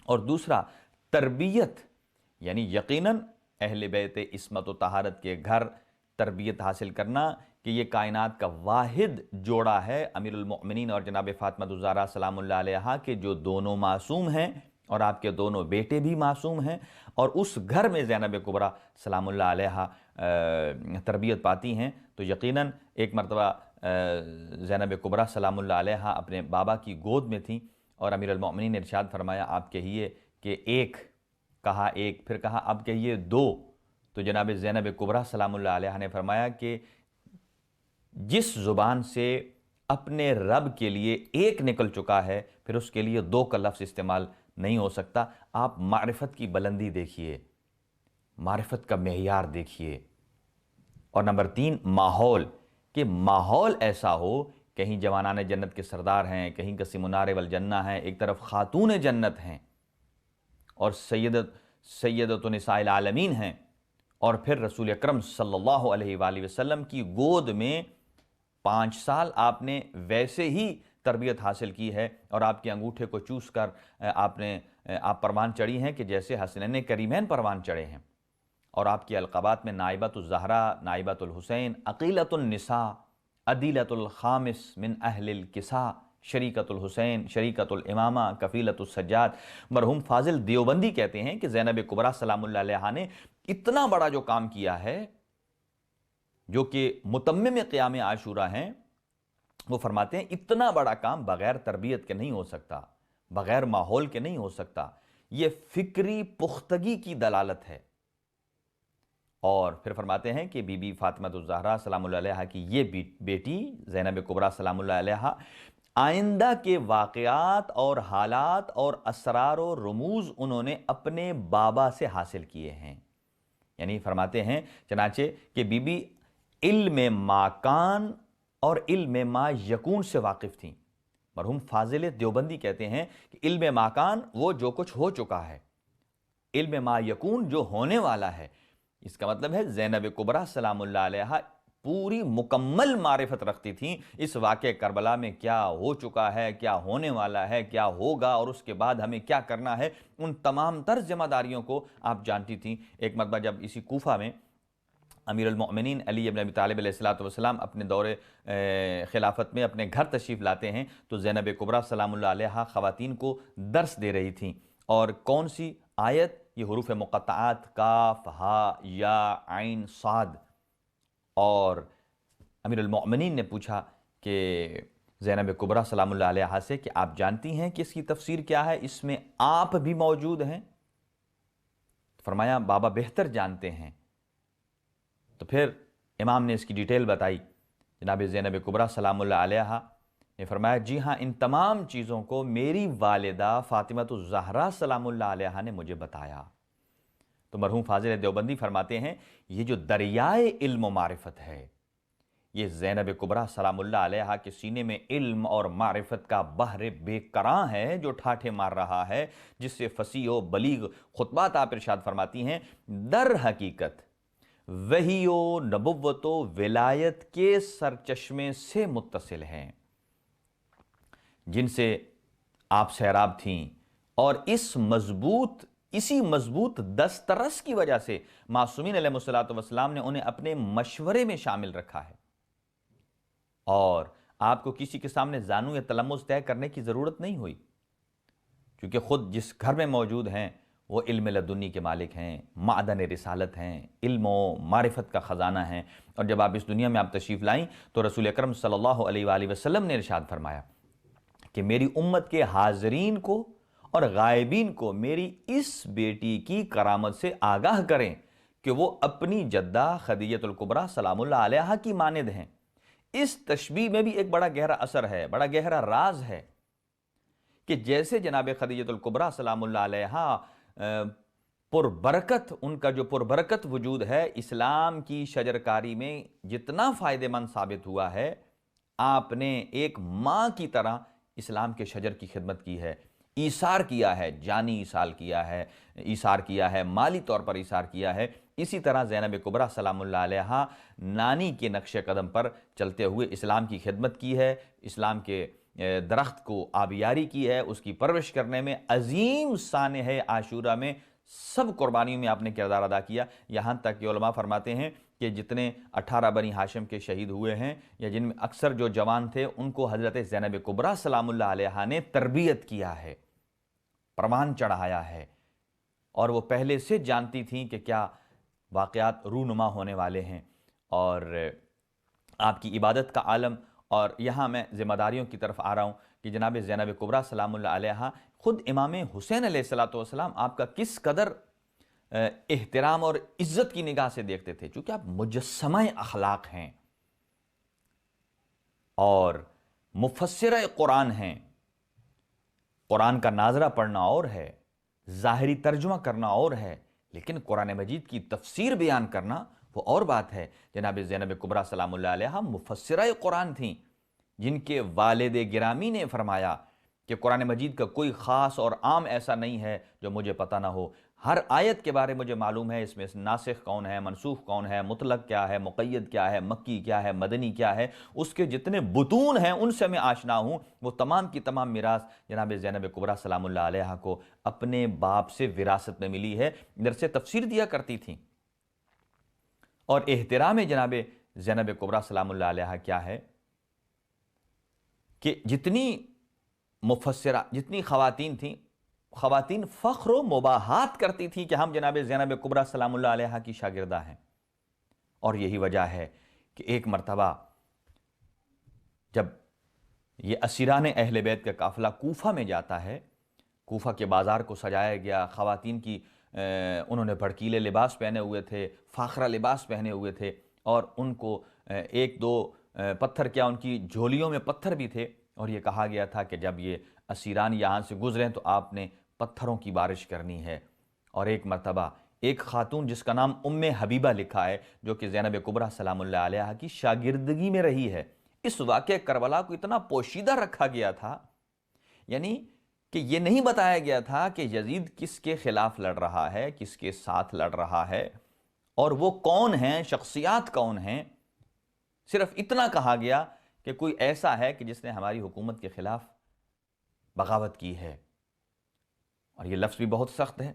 اور دوسرا تربیت، یعنی یقیناً اہل بیت عصمت و طہارت کے گھر تربیت حاصل کرنا، کہ یہ کائنات کا واحد جوڑا ہے امیر المؤمنین اور جناب فاطمہ الزہرا سلام اللہ علیہا کے، جو دونوں معصوم ہیں، اور آپ کے دونوں بیٹے بھی معصوم ہیں، اور اس گھر میں زینب کبریٰ سلام اللہ علیہا تربیت پاتی ہیں۔ تو یقیناً ایک مرتبہ زینب کبریٰ سلام اللہ علیہا اپنے بابا کی گود میں تھیں، اور امیر المؤمنین نے ارشاد فرمایا آپ کہیے کہ ایک، کہا ایک، پھر کہا اب کہیے 2، تو جناب زینب کبریٰ سلام اللہ علیہا نے فرمایا کہ جس زبان سے اپنے رب کے لیے ایک نکل چکا ہے، پھر اس کے لیے 2 کا لفظ استعمال نہیں ہو سکتا۔ آپ معرفت کی بلندی دیکھیے، معرفت کا معیار دیکھیے۔ اور نمبر 3 ماحول، کہ ماحول ایسا ہو، کہیں جوانان جنت کے سردار ہیں، کہیں کسی منار والجنہ ہیں، ایک طرف خاتون جنت ہیں، اور سیدۃ النساء العالمین ہیں، اور پھر رسول اکرم صلی اللہ علیہ وآلہ وسلم کی گود میں 5 سال آپ نے ویسے ہی تربیت حاصل کی ہے اور آپ کے انگوٹھے کو چوس کر آپ پروان چڑھی ہیں کہ جیسے حسنین کریمین پروان چڑھے ہیں، اور آپ کی القابات میں نائبۃ الزہرا، نائبۃ الحسین، عقیلۃ النساء، عدیلۃ الخامس من اہل الکساء، شریکۃ الحسین، شریکۃ الامامہ، کفیلۃ السجاد۔ مرحوم فاضل دیوبندی کہتے ہیں کہ زینب کبریٰ سلام اللہ علیہا نے اتنا بڑا جو کام کیا ہے، جو کہ متمم قیام عاشورہ ہیں، وہ فرماتے ہیں اتنا بڑا کام بغیر تربیت کے نہیں ہو سکتا، بغیر ماحول کے نہیں ہو سکتا، یہ فکری پختگی کی دلالت ہے۔ اور پھر فرماتے ہیں کہ بی بی فاطمہ الزہرا سلام اللہ علیہا کی یہ بیٹی زینب کبریٰ سلام اللہ علیہا آئندہ کے واقعات اور حالات اور اسرار و رموز انہوں نے اپنے بابا سے حاصل کیے ہیں۔ یعنی فرماتے ہیں چنانچہ کہ بی بی علم ما کان اور علم ما یکون سے واقف تھیں۔ مرحوم فاضل دیوبندی کہتے ہیں کہ علم ما کان وہ جو کچھ ہو چکا ہے، علم ما یکون جو ہونے والا ہے۔ اس کا مطلب ہے زینب کبریٰ سلام اللہ علیہا پوری مکمل معرفت رکھتی تھیں اس واقعہ کربلا میں کیا ہو چکا ہے، کیا ہونے والا ہے، کیا ہوگا، اور اس کے بعد ہمیں کیا کرنا ہے، ان تمام تر ذمہ داریوں کو آپ جانتی تھیں۔ ایک مرتبہ جب اسی کوفہ میں امیر المؤمنین علی ابن ابی طالب علیہ السلام اپنے دور خلافت میں اپنے گھر تشریف لاتے ہیں تو زینب کبریٰ سلام اللہ علیہا خواتین کو درس دے رہی تھیں، اور کون سی آیت؟ یہ حروف مقطعات کاف، ہا، یا، عین، صاد۔ اور امیر المؤمنین نے پوچھا کہ زینب کبریٰ سلام اللہ علیہا سے کہ آپ جانتی ہیں کہ اس کی تفسیر کیا ہے، اس میں آپ بھی موجود ہیں؟ فرمایا بابا بہتر جانتے ہیں۔ تو پھر امام نے اس کی ڈیٹیل بتائی۔ جناب زینب کبریٰ سلام اللہ علیہا نے فرمایا جی ہاں، ان تمام چیزوں کو میری والدہ فاطمہ الزہرا سلام اللہ علیہا نے مجھے بتایا۔ تو مرحوم فاضل دیوبندی فرماتے ہیں یہ جو دریائے علم و معرفت ہے، یہ زینب کبریٰ سلام اللہ علیہا کے سینے میں علم اور معرفت کا بحر بے کراں ہے جو ٹھاٹھے مار رہا ہے، جس سے فصیح و بلیغ خطبات آپ ارشاد فرماتی ہیں در حقیقت وحی و نبوت و ولایت کے سرچشمے سے متصل ہیں، جن سے آپ سیراب تھیں، اور اسی مضبوط دسترس کی وجہ سے معصومین علیہ الصلوۃ والسلام نے انہیں اپنے مشورے میں شامل رکھا ہے، اور آپ کو کسی کے سامنے زانو یا تلمس طے کرنے کی ضرورت نہیں ہوئی، کیونکہ خود جس گھر میں موجود ہیں وہ علم لدنی کے مالک ہیں، معدن رسالت ہیں، علم و معرفت کا خزانہ ہیں۔ اور جب آپ اس دنیا میں آپ تشریف لائیں تو رسول اکرم صلی اللہ علیہ وآلہ وسلم نے ارشاد فرمایا کہ میری امت کے حاضرین کو اور غائبین کو میری اس بیٹی کی کرامت سے آگاہ کریں کہ وہ اپنی جدہ خدیجہ الکبریٰ سلام اللہ علیہا کی مانند ہیں۔ اس تشبیہ میں بھی ایک بڑا گہرا اثر ہے، بڑا گہرا راز ہے کہ جیسے جناب خدیجہ الکبریٰ سلام اللہ علیہا پربرکت، ان کا جو پربرکت وجود ہے اسلام کی شجرکاری میں جتنا فائدہ مند ثابت ہوا ہے، آپ نے ایک ماں کی طرح اسلام کے شجر کی خدمت کی ہے، ایثار کیا ہے، جانی ایثار کیا ہے، مالی طور پر ایثار کیا ہے۔ اسی طرح زینب کبریٰ سلام اللہ علیہا نانی کے نقش قدم پر چلتے ہوئے اسلام کی خدمت کی ہے، اسلام کے درخت کو آبیاری کی ہے، اس کی پرورش کرنے میں عظیم سانحہ عاشورہ میں سب قربانیوں میں آپ نے کردار ادا کیا۔ یہاں تک کہ علماء فرماتے ہیں کہ جتنے 18 بنی ہاشم کے شہید ہوئے ہیں، یا جن میں اکثر جو جوان تھے، ان کو حضرت زینب کبریٰ سلام اللہ علیہا نے تربیت کیا ہے، پروان چڑھایا ہے، اور وہ پہلے سے جانتی تھیں کہ کیا واقعات رونما ہونے والے ہیں، اور آپ کی عبادت کا عالم۔ اور یہاں میں ذمہ داریوں کی طرف آ رہا ہوں کہ جناب زینب کبریٰ سلام اللہ علیہا خود امام حسین علیہ السلام آپ کا کس قدر احترام اور عزت کی نگاہ سے دیکھتے تھے، چونکہ آپ مجسمہ اخلاق ہیں اور مفسرہ قرآن ہیں۔ قرآن کا ناظرہ پڑھنا اور ہے، ظاہری ترجمہ کرنا اور ہے، لیکن قرآن مجید کی تفسیر بیان کرنا وہ اور بات ہے۔ جناب زینب کبریٰ سلام اللہ علیہا مفسرہ قرآن تھیں، جن کے والد گرامی نے فرمایا کہ قرآن مجید کا کوئی خاص اور عام ایسا نہیں ہے جو مجھے پتہ نہ ہو۔ ہر آیت کے بارے مجھے معلوم ہے، اس میں ناسخ کون ہے، منسوخ کون ہے، مطلق کیا ہے، مقید کیا ہے، مکی کیا ہے، مدنی کیا ہے، اس کے جتنے بطون ہیں ان سے میں آشنا ہوں۔ وہ تمام کی تمام میراث جناب زینب کبریٰ سلام اللہ علیہا کو اپنے باپ سے وراثت میں ملی ہے۔ درس تفسیر دیا کرتی تھیں، اور احترام جناب زینب کبریٰ سلام اللہ علیہا کیا ہے کہ جتنی مفسرہ، جتنی خواتین تھیں، خواتین فخر و مباحات کرتی تھیں کہ ہم جناب زینب کبریٰ سلام اللہ علیہا کی شاگردہ ہیں۔ اور یہی وجہ ہے کہ ایک مرتبہ جب یہ اسیران اہل بیت کا قافلہ کوفہ میں جاتا ہے، کوفہ کے بازار کو سجایا گیا، خواتین کی انہوں نے بھڑکیلے لباس پہنے ہوئے تھے، فاخرہ لباس پہنے ہوئے تھے، اور ان کو ایک دو پتھر کیا، ان کی جھولیوں میں پتھر بھی تھے، اور یہ کہا گیا تھا کہ جب یہ اسیران یہاں سے گزریں تو آپ نے پتھروں کی بارش کرنی ہے۔ اور ایک مرتبہ ایک خاتون جس کا نام ام حبیبہ لکھا ہے، جو کہ زینب کبریٰ سلام اللہ علیہا کی شاگردگی میں رہی ہے، اس واقعہ کربلا کو اتنا پوشیدہ رکھا گیا تھا، یعنی کہ یہ نہیں بتایا گیا تھا کہ یزید کس کے خلاف لڑ رہا ہے، کس کے ساتھ لڑ رہا ہے، اور وہ کون ہیں، شخصیات کون ہیں۔ صرف اتنا کہا گیا کہ کوئی ایسا ہے کہ جس نے ہماری حکومت کے خلاف بغاوت کی ہے، اور یہ لفظ بھی بہت سخت ہے۔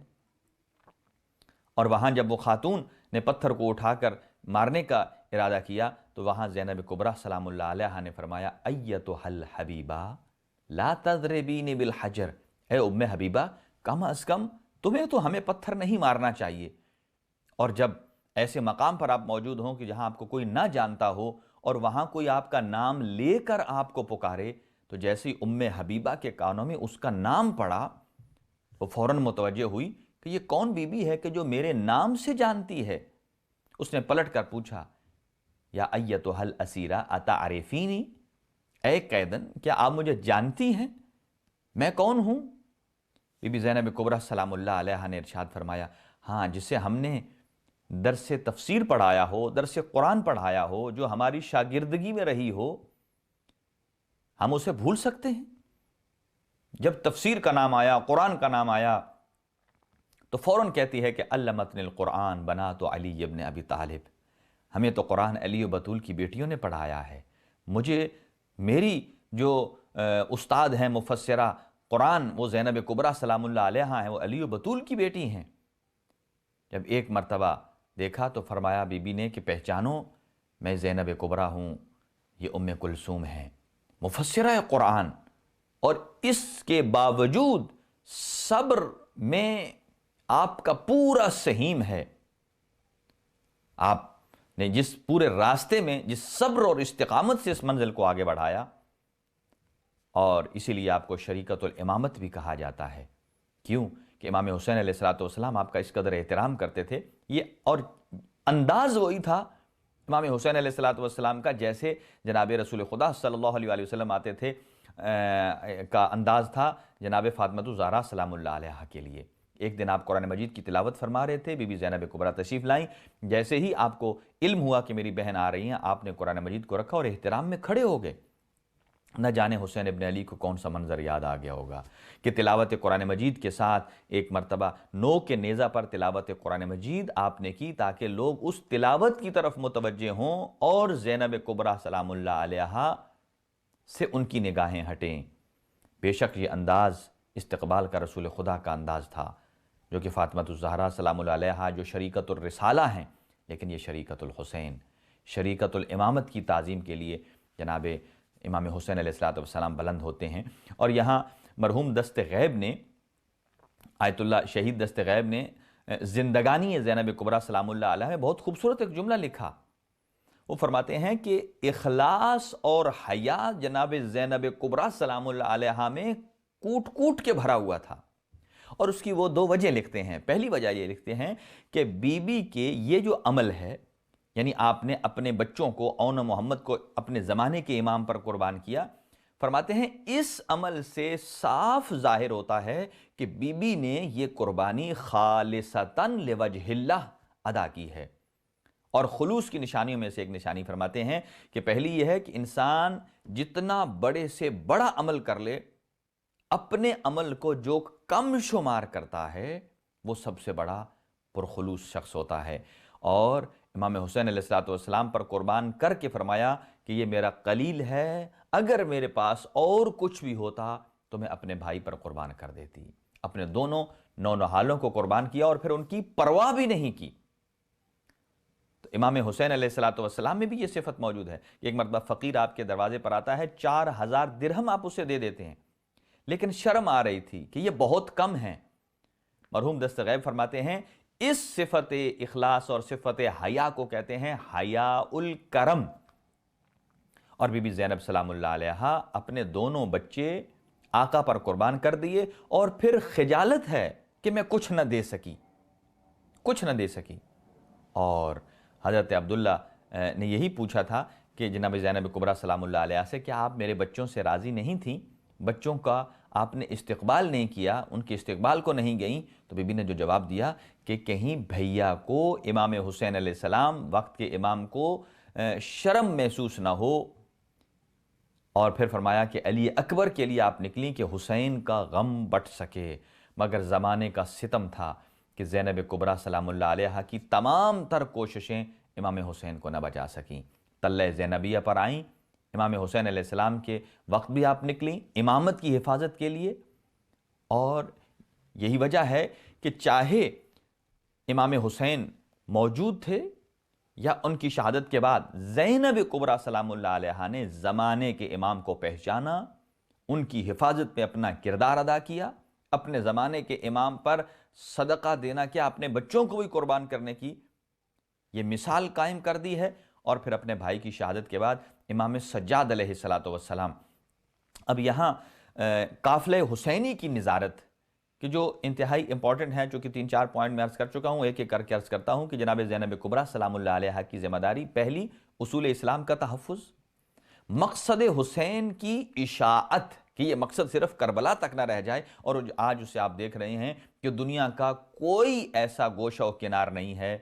اور وہاں جب وہ خاتون نے پتھر کو اٹھا کر مارنے کا ارادہ کیا تو وہاں زینب کبریٰ سلام اللہ علیہا نے فرمایا ایتھا الحبیبہ لا تضربینی بالحجر، اے ام حبیبہ کم از کم تمہیں تو ہمیں پتھر نہیں مارنا چاہیے۔ اور جب ایسے مقام پر آپ موجود ہوں کہ جہاں آپ کو کوئی نہ جانتا ہو اور وہاں کوئی آپ کا نام لے کر آپ کو پکارے، تو جیسی ام حبیبہ کے کانوں میں اس کا نام پڑا، وہ فوراً متوجہ ہوئی کہ یہ کون بی بی ہے کہ جو میرے نام سے جانتی ہے۔ اس نے پلٹ کر پوچھا یا ایتھا الاسیرہ اتعرفینی، اے قیدن کیا آپ مجھے جانتی ہیں، میں کون ہوں؟ بی بی زینب کبریٰ سلام اللہ علیہا نے ارشاد فرمایا ہاں، جسے ہم نے درس تفسیر پڑھایا ہو، درس قرآن پڑھایا ہو، جو ہماری شاگردگی میں رہی ہو، ہم اسے بھول سکتے ہیں؟ جب تفسیر کا نام آیا، قرآن کا نام آیا، تو فوراً کہتی ہے کہ علمتنی القرآن بنات علی ابن ابی طالب، ہمیں تو قرآن علی و بطول کی بیٹیوں نے پڑھایا ہے، مجھے میری جو استاد ہیں مفسرہ قرآن وہ زینب کبریٰ سلام اللہ علیہا ہیں، وہ علی و بطول کی بیٹی ہیں۔ جب ایک مرتبہ دیکھا تو فرمایا بی بی نے کہ پہچانو، میں زینب کبریٰ ہوں، یہ ام کلثوم ہیں، مفسرہ قرآن، اور اس کے باوجود صبر میں آپ کا پورا سہیم ہے۔ آپ نے جس پورے راستے میں جس صبر اور استقامت سے اس منزل کو آگے بڑھایا، اور اسی لیے آپ کو شریکت الامامت بھی کہا جاتا ہے۔ کیوں کہ امام حسین علیہ السلام آپ کا اس قدر احترام کرتے تھے، یہ اور انداز وہی تھا امام حسین علیہ السلام کا جیسے جناب رسول خدا صلی اللہ علیہ وسلم آتے تھے کا انداز تھا جناب فاطمہ الزہرا سلام اللہ علیہا کے لیے۔ ایک دن آپ قرآن مجید کی تلاوت فرما رہے تھے، بی بی زینب کبریٰ تشریف لائیں، جیسے ہی آپ کو علم ہوا کہ میری بہن آ رہی ہیں، آپ نے قرآن مجید کو رکھا اور احترام میں کھڑے ہو گئے۔ نہ جانے حسین ابن علی کو کون سا منظر یاد آ گیا ہوگا کہ تلاوت قرآن مجید کے ساتھ ایک مرتبہ نو کے نیزہ پر تلاوت قرآن مجید آپ نے کی تاکہ لوگ اس تلاوت کی طرف متوجہ ہوں اور زینب کبریٰ سلام اللہ علیہا سے ان کی نگاہیں ہٹیں۔ بے شک یہ انداز استقبال کا رسول خدا کا انداز تھا، جو کہ فاطمہ الزہرا سلام اللہ علیہا جو شریکت الرسالہ ہیں، لیکن یہ شریکت الحسین، شریکت الامامت کی تعظیم کے لیے جناب امام حسین علیہ السلام بلند ہوتے ہیں۔ اور یہاں مرحوم دست غیب نے، آیت اللہ شہید دست غیب نے زندگانی زینب کبریٰ سلام اللہ علیہا میں بہت خوبصورت ایک جملہ لکھا۔ وہ فرماتے ہیں کہ اخلاص اور حیا جناب زینب کبریٰ سلام اللہ علیہا میں کوٹ کوٹ کے بھرا ہوا تھا، اور اس کی وہ دو وجہ لکھتے ہیں۔ پہلی وجہ یہ لکھتے ہیں کہ بی بی کے یہ جو عمل ہے، یعنی آپ نے اپنے بچوں کو اون محمد کو اپنے زمانے کے امام پر قربان کیا، فرماتے ہیں اس عمل سے صاف ظاہر ہوتا ہے کہ بی بی نے یہ قربانی خالصتاً لوجہ اللہ ادا کی ہے۔ اور خلوص کی نشانیوں میں سے ایک نشانی فرماتے ہیں کہ پہلی یہ ہے کہ انسان جتنا بڑے سے بڑا عمل کر لے، اپنے عمل کو جو کم شمار کرتا ہے وہ سب سے بڑا پرخلوص شخص ہوتا ہے۔ اور امام حسین علیہ السلام پر قربان کر کے فرمایا کہ یہ میرا قلیل ہے، اگر میرے پاس اور کچھ بھی ہوتا تو میں اپنے بھائی پر قربان کر دیتی۔ اپنے دونوں نونہالوں کو قربان کیا اور پھر ان کی پرواہ بھی نہیں کی۔ تو امام حسین علیہ السلام میں بھی یہ صفت موجود ہے کہ ایک مرتبہ فقیر آپ کے دروازے پر آتا ہے، 4000 درہم آپ اسے دے دیتے ہیں، لیکن شرم آ رہی تھی کہ یہ بہت کم ہیں۔ مرحوم دست غیب فرماتے ہیں اس صفت اخلاص اور صفت حیا کو کہتے ہیں حیاء الکرم۔ اور بی بی زینب سلام اللہ علیہا اپنے دونوں بچے آقا پر قربان کر دیے، اور پھر خجالت ہے کہ میں کچھ نہ دے سکی۔ اور حضرت عبداللہ نے یہی پوچھا تھا کہ جناب زینب کبریٰ سلام اللہ علیہ سے، کیا آپ میرے بچوں سے راضی نہیں تھیں؟ بچوں کا آپ نے استقبال نہیں کیا، ان کے استقبال کو نہیں گئیں؟ تو بی بی نے جو جواب دیا کہ کہیں بھیا کو، امام حسین علیہ السلام وقت کے امام کو شرم محسوس نہ ہو۔ اور پھر فرمایا کہ علی اکبر کے لیے آپ نکلیں کہ حسین کا غم بٹ سکے، مگر زمانے کا ستم تھا کہ زینب کبریٰ سلام اللہ علیہ کی تمام تر کوششیں امام حسین کو نہ بچا سکیں۔ طلع زینبیہ پر آئیں، امام حسین علیہ السلام کے وقت بھی آپ نکلیں امامت کی حفاظت کے لیے۔ اور یہی وجہ ہے کہ چاہے امام حسین موجود تھے یا ان کی شہادت کے بعد زینب کبریٰ سلام اللہ علیہ نے زمانے کے امام کو پہچانا، ان کی حفاظت میں اپنا کردار ادا کیا، اپنے زمانے کے امام پر صدقہ دینا کیا، اپنے بچوں کو بھی قربان کرنے کی یہ مثال قائم کر دی ہے۔ اور پھر اپنے بھائی کی شہادت کے بعد امام سجاد علیہ السلام۔ اب یہاں قافلہ حسینی کی نظارت کہ جو انتہائی امپورٹنٹ ہے، چونکہ 3-4 پوائنٹ میں عرض کر چکا ہوں، ایک ایک کر کے عرض کرتا ہوں کہ جناب زینب کبریٰ سلام اللہ علیہ کی ذمہ داری پہلی اصول اسلام کا تحفظ، مقصد حسین کی اشاعت کہ یہ مقصد صرف کربلا تک نہ رہ جائے۔ اور آج اسے آپ دیکھ رہے ہیں کہ دنیا کا کوئی ایسا گوشہ و کنار نہیں ہے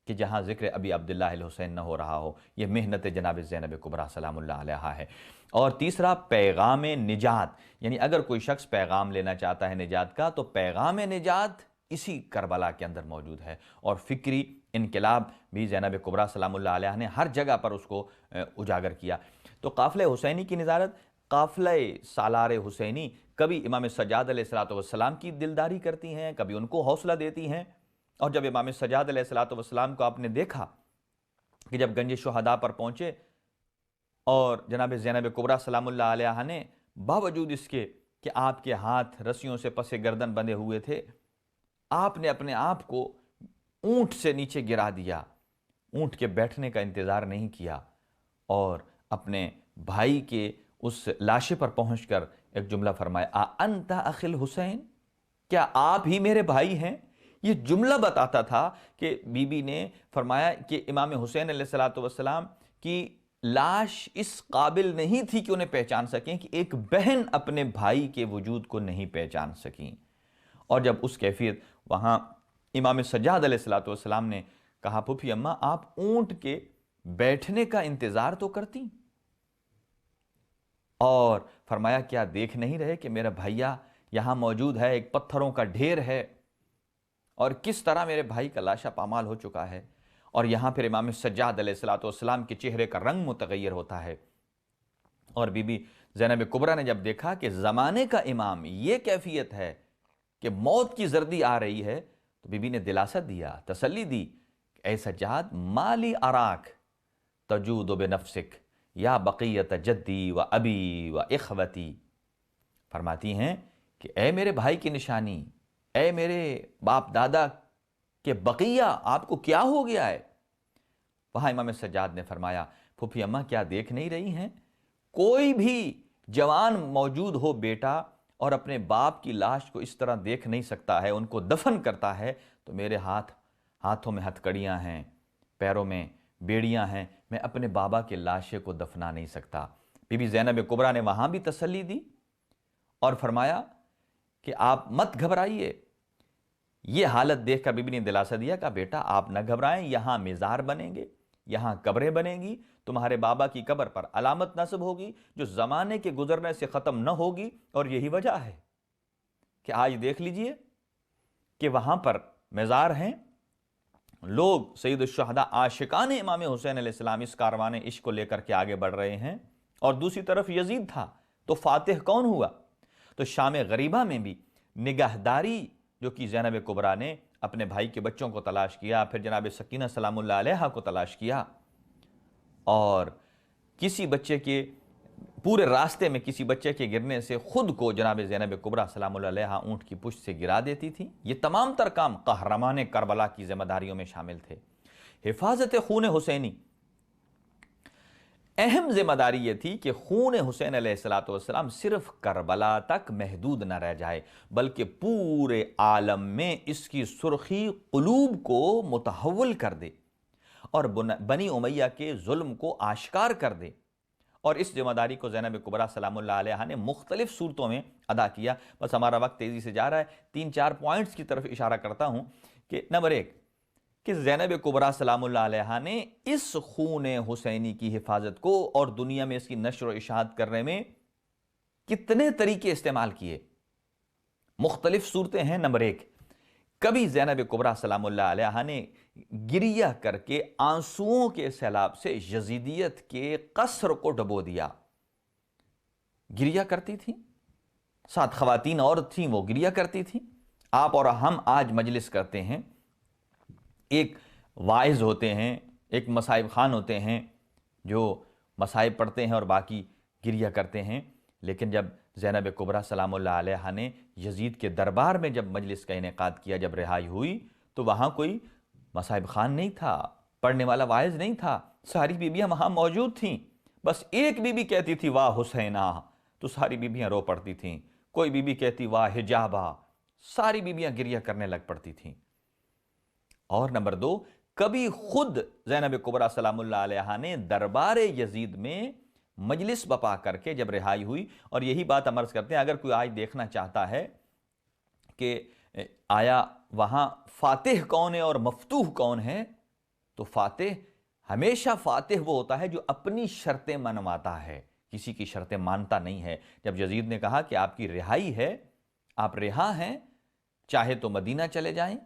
کہ جہاں ذکر ابی عبداللہ الحسین نہ ہو رہا ہو۔ یہ محنت جناب زینب کبریٰ سلام اللہ علیہ ہے۔ اور تیسرا پیغام نجات، یعنی اگر کوئی شخص پیغام لینا چاہتا ہے نجات کا تو پیغام نجات اسی کربلا کے اندر موجود ہے۔ اور فکری انقلاب بھی زینب کبریٰ سلام اللہ علیہ نے ہر جگہ پر اس کو اجاگر کیا۔ تو قافلہ حسینی کی نظارت، قافلہ سالار حسینی کبھی امام سجاد علیہ السلام کی دلداری کرتی ہیں، کبھی ان کو حوصلہ دیتی ہیں۔ اور جب امام سجاد علیہ السلام کو آپ نے دیکھا کہ جب گنج شہداء پر پہنچے اور جناب زینب کبریٰ سلام اللہ علیہ نے باوجود اس کے کہ آپ کے ہاتھ رسیوں سے پس گردن بندھے ہوئے تھے، آپ نے اپنے آپ کو اونٹ سے نیچے گرا دیا، اونٹ کے بیٹھنے کا انتظار نہیں کیا، اور اپنے بھائی کے اس لاشے پر پہنچ کر ایک جملہ فرمایا، انت اخی الحسین، کیا آپ ہی میرے بھائی ہیں؟ یہ جملہ بتاتا تھا کہ بی بی نے فرمایا کہ امام حسین علیہ السلام کی لاش اس قابل نہیں تھی کہ انہیں پہچان سکیں، کہ ایک بہن اپنے بھائی کے وجود کو نہیں پہچان سکیں۔ اور جب اس کیفیت وہاں امام سجاد علیہ السلام نے کہا، پھوپھی اماں آپ اونٹ کے بیٹھنے کا انتظار تو کرتی، اور فرمایا کیا دیکھ نہیں رہے کہ میرا بھائیا یہاں موجود ہے، ایک پتھروں کا ڈھیر ہے، اور کس طرح میرے بھائی کا لاشا پامال ہو چکا ہے۔ اور یہاں پھر امام سجاد علیہ السلام کے چہرے کا رنگ متغیر ہوتا ہے۔ اور بی بی زینب کبریٰ نے جب دیکھا کہ زمانے کا امام یہ کیفیت ہے کہ موت کی زردی آ رہی ہے، تو بی بی نے دلاسا دیا، تسلی دی، اے سجاد مالی اراک تجود بنفسک یا بقیت جدی و ابی و اخوتی، فرماتی ہیں کہ اے میرے بھائی کی نشانی، اے میرے باپ دادا کے بقیہ، آپ کو کیا ہو گیا ہے؟ وہاں امام سجاد نے فرمایا، پھوپھی اماں کیا دیکھ نہیں رہی ہیں؟ کوئی بھی جوان موجود ہو بیٹا اور اپنے باپ کی لاش کو اس طرح دیکھ نہیں سکتا ہے، ان کو دفن کرتا ہے، تو میرے ہاتھوں میں ہتھکڑیاں ہیں، پیروں میں بیڑیاں ہیں، میں اپنے بابا کے لاشے کو دفنا نہیں سکتا۔ بی بی زینب کبریٰ نے وہاں بھی تسلی دی اور فرمایا کہ آپ مت گھبرائیے۔ یہ حالت دیکھ کر بی بی نے دلاسا دیا کہ بیٹا آپ نہ گھبرائیں، یہاں مزار بنیں گے، یہاں قبریں بنیں گی، تمہارے بابا کی قبر پر علامت نصب ہوگی جو زمانے کے گزرنے سے ختم نہ ہوگی، اور یہی وجہ ہے کہ آج دیکھ لیجئے کہ وہاں پر مزار ہیں، لوگ سید الشہداء عاشقان امام حسین علیہ السلام اس کاروان عشق کو لے کر کے آگے بڑھ رہے ہیں، اور دوسری طرف یزید تھا، تو فاتح کون ہوا؟ تو شام غریبہ میں بھی نگہداری جو کہ زینب کبریٰ نے اپنے بھائی کے بچوں کو تلاش کیا، پھر جناب سکینہ سلام اللہ علیہا کو تلاش کیا، اور کسی بچے کے پورے راستے میں کسی بچے کے گرنے سے خود کو جناب زینب کبریٰ سلام اللہ علیہا اونٹ کی پشت سے گرا دیتی تھی۔ یہ تمام تر کام قہرمان کربلا کی ذمہ داریوں میں شامل تھے۔ حفاظت خون حسینی، اہم ذمہ داری یہ تھی کہ خون حسین علیہ السلام صرف کربلا تک محدود نہ رہ جائے، بلکہ پورے عالم میں اس کی سرخی قلوب کو متحول کر دے اور بنی امیہ کے ظلم کو آشکار کر دے۔ اور اس ذمہ داری کو زینب کبریٰ سلام اللہ علیہا نے مختلف صورتوں میں ادا کیا۔ بس ہمارا وقت تیزی سے جا رہا ہے، 3-4 پوائنٹس کی طرف اشارہ کرتا ہوں کہ نمبر 1 کہ زینب کبریٰ سلام اللہ علیہا نے اس خون حسینی کی حفاظت کو اور دنیا میں اس کی نشر و اشاعت کرنے میں کتنے طریقے استعمال کیے؟ مختلف صورتیں ہیں۔ نمبر 1، کبھی زینب کبریٰ سلام اللہ علیہا نے گریہ کر کے آنسوؤں کے سیلاب سے یزیدیت کے قصر کو ڈبو دیا۔ گریہ کرتی تھیں، ساتھ خواتین اور تھیں، وہ گریہ کرتی تھیں۔ آپ اور ہم آج مجلس کرتے ہیں، ایک واعظ ہوتے ہیں، ایک مصائب خان ہوتے ہیں جو مصائب پڑھتے ہیں اور باقی گریہ کرتے ہیں، لیکن جب زینب کبریٰ سلام اللہ علیہا نے یزید کے دربار میں جب مجلس کا انعقاد کیا، جب رہائی ہوئی، تو وہاں کوئی مصائب خان نہیں تھا، پڑھنے والا واعظ نہیں تھا، ساری بیبیاں وہاں موجود تھیں۔ بس ایک بیوی کہتی تھی واہ حسینہ، تو ساری بیبیاں رو پڑتی تھیں۔ کوئی بیوی کہتی واہ حجابہ، ساری بیبیاں گریہ کرنے لگ پڑتی تھیں۔ اور نمبر 2، کبھی خود زینب کبریٰ سلام اللہ علیہا نے دربار یزید میں مجلس بپا کر کے جب رہائی ہوئی، اور یہی بات ہم عرض کرتے ہیں، اگر کوئی آج دیکھنا چاہتا ہے کہ آیا وہاں فاتح کون ہے اور مفتوح کون ہے، تو ہمیشہ فاتح وہ ہوتا ہے جو اپنی شرطیں منواتا ہے، کسی کی شرطیں مانتا نہیں ہے۔ جب یزید نے کہا کہ آپ کی رہائی ہے، آپ رہا ہیں، چاہے تو مدینہ چلے جائیں،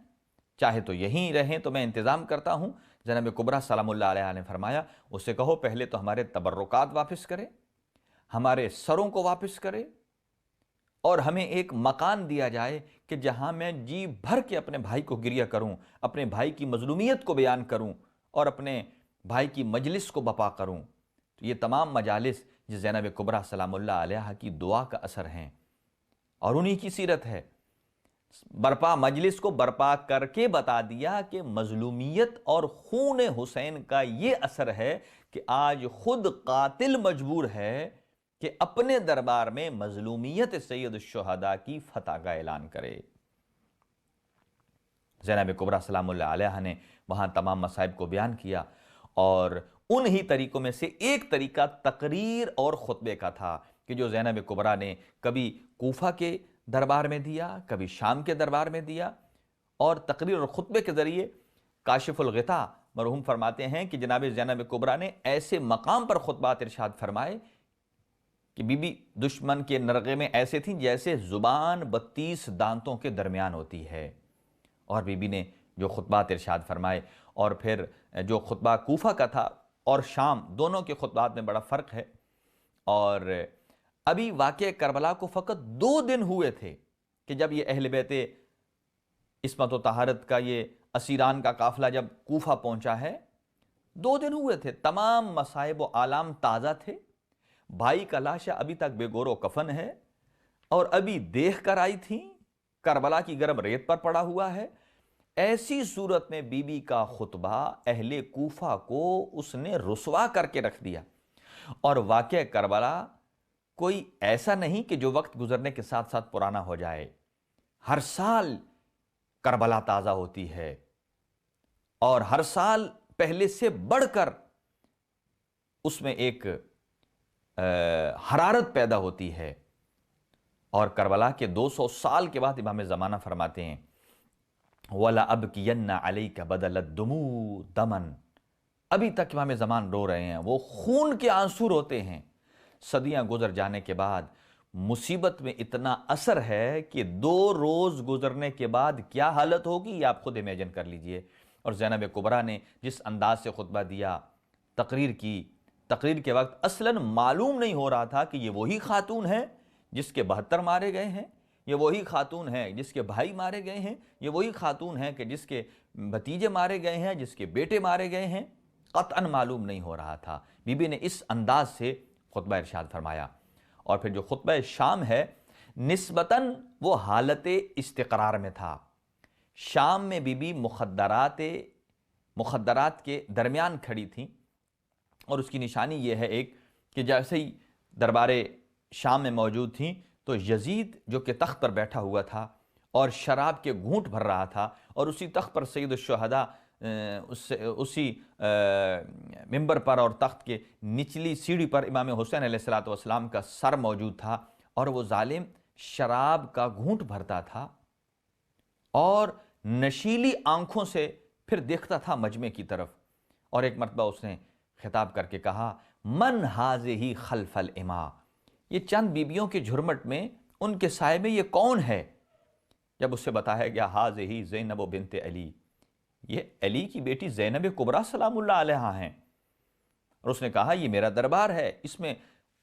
چاہے تو یہیں رہیں، تو میں انتظام کرتا ہوں، زینب کبریٰ سلام اللہ علیہا نے فرمایا اس سے کہو پہلے تو ہمارے تبرکات واپس کرے، ہمارے سروں کو واپس کرے، اور ہمیں ایک مکان دیا جائے کہ جہاں میں جی بھر کے اپنے بھائی کو گریہ کروں، اپنے بھائی کی مظلومیت کو بیان کروں اور اپنے بھائی کی مجلس کو بپا کروں۔ تو یہ تمام مجالس یہ زینب کبریٰ سلام اللہ علیہا کی دعا کا اثر ہیں، اور انہی کی سیرت ہے۔ مجلس کو برپا کر کے بتا دیا کہ مظلومیت اور خون حسین کا یہ اثر ہے کہ آج خود قاتل مجبور ہے کہ اپنے دربار میں مظلومیت سید الشہداء کی فتح کا اعلان کرے۔ زینب کبریٰ سلام اللہ علیہا نے وہاں تمام مصائب کو بیان کیا، اور انہی طریقوں میں سے ایک طریقہ تقریر اور خطبے کا تھا کہ جو زینب کبریٰ نے کبھی کوفہ کے دربار میں دیا، کبھی شام کے دربار میں دیا، اور تقریر اور خطبے کے ذریعے کاشف الغطاء مرحوم فرماتے ہیں کہ جناب زینب کبریٰ نے ایسے مقام پر خطبات ارشاد فرمائے کہ بی بی دشمن کے نرغے میں ایسے تھیں جیسے زبان 32 دانتوں کے درمیان ہوتی ہے، اور بی بی نے جو خطبات ارشاد فرمائے، اور پھر جو خطبہ کوفہ کا تھا اور شام دونوں کے خطبات میں بڑا فرق ہے۔ اور ابھی واقعہ کربلا کو فقط 2 دن ہوئے تھے کہ جب یہ اہل بیت عصمت و طہارت کا یہ اسیران کا قافلہ جب کوفہ پہنچا ہے، 2 دن ہوئے تھے، تمام مصائب و آلام تازہ تھے، بھائی کا لاشا ابھی تک بے گور و کفن ہے، اور ابھی دیکھ کر آئی تھیں، کربلا کی گرم ریت پر پڑا ہوا ہے۔ ایسی صورت میں بی بی کا خطبہ اہل کوفہ کو اس نے رسوا کر کے رکھ دیا۔ اور واقعہ کربلا کوئی ایسا نہیں کہ جو وقت گزرنے کے ساتھ ساتھ پرانا ہو جائے، ہر سال کربلا تازہ ہوتی ہے، اور ہر سال پہلے سے بڑھ کر اس میں ایک حرارت پیدا ہوتی ہے۔ اور کربلا کے 200 سال کے بعد امام زمانہ فرماتے ہیں وَلَا أَبْكِيَنَّ عَلَيْكَ بَدَلَ الدُّمُوعِ دَمًا، ابھی تک امام زمان رو رہے ہیں، وہ خون کے آنسو روتے ہیں۔ صدیاں گزر جانے کے بعد مصیبت میں اتنا اثر ہے کہ 2 روز گزرنے کے بعد کیا حالت ہوگی یہ آپ خود امیجن کر لیجئے۔ اور زینب کبریٰ نے جس انداز سے خطبہ دیا، تقریر کی، تقریر کے وقت اصلاً معلوم نہیں ہو رہا تھا کہ یہ وہی خاتون ہے جس کے 72 مارے گئے ہیں، یہ وہی خاتون ہے جس کے بھائی مارے گئے ہیں، یہ وہی خاتون ہے کہ جس کے بھتیجے مارے گئے ہیں، جس کے بیٹے مارے گئے ہیں، قطعاً معلوم نہیں ہو رہا تھا۔ بی بی نے اس انداز سے خطبہ ارشاد فرمایا۔ اور پھر جو خطبہ شام ہے نسبتاً وہ حالت استقرار میں تھا۔ شام میں بی بی مخدرات کے درمیان کھڑی تھیں، اور اس کی نشانی یہ ہے ایک کہ جیسے ہی دربار شام میں موجود تھیں تو یزید جو کہ تخت پر بیٹھا ہوا تھا اور شراب کے گھونٹ بھر رہا تھا، اور اسی تخت پر سید الشہداء اسی ممبر پر اور تخت کے نچلی سیڑھی پر امام حسین علیہ السلام کا سر موجود تھا، اور وہ ظالم شراب کا گھونٹ بھرتا تھا اور نشیلی آنکھوں سے پھر دیکھتا تھا مجمع کی طرف۔ اور ایک مرتبہ اس نے خطاب کر کے کہا، من ہذہ خلف الاماء، یہ چند بیبیوں کے جھرمٹ میں، ان کے سائے میں یہ کون ہے؟ جب اس سے بتایا گیا ہذہ زینب بنت علی، یہ علی کی بیٹی زینب کبریٰ سلام اللہ علیہا ہیں۔ اور اس نے کہا یہ میرا دربار ہے، اس میں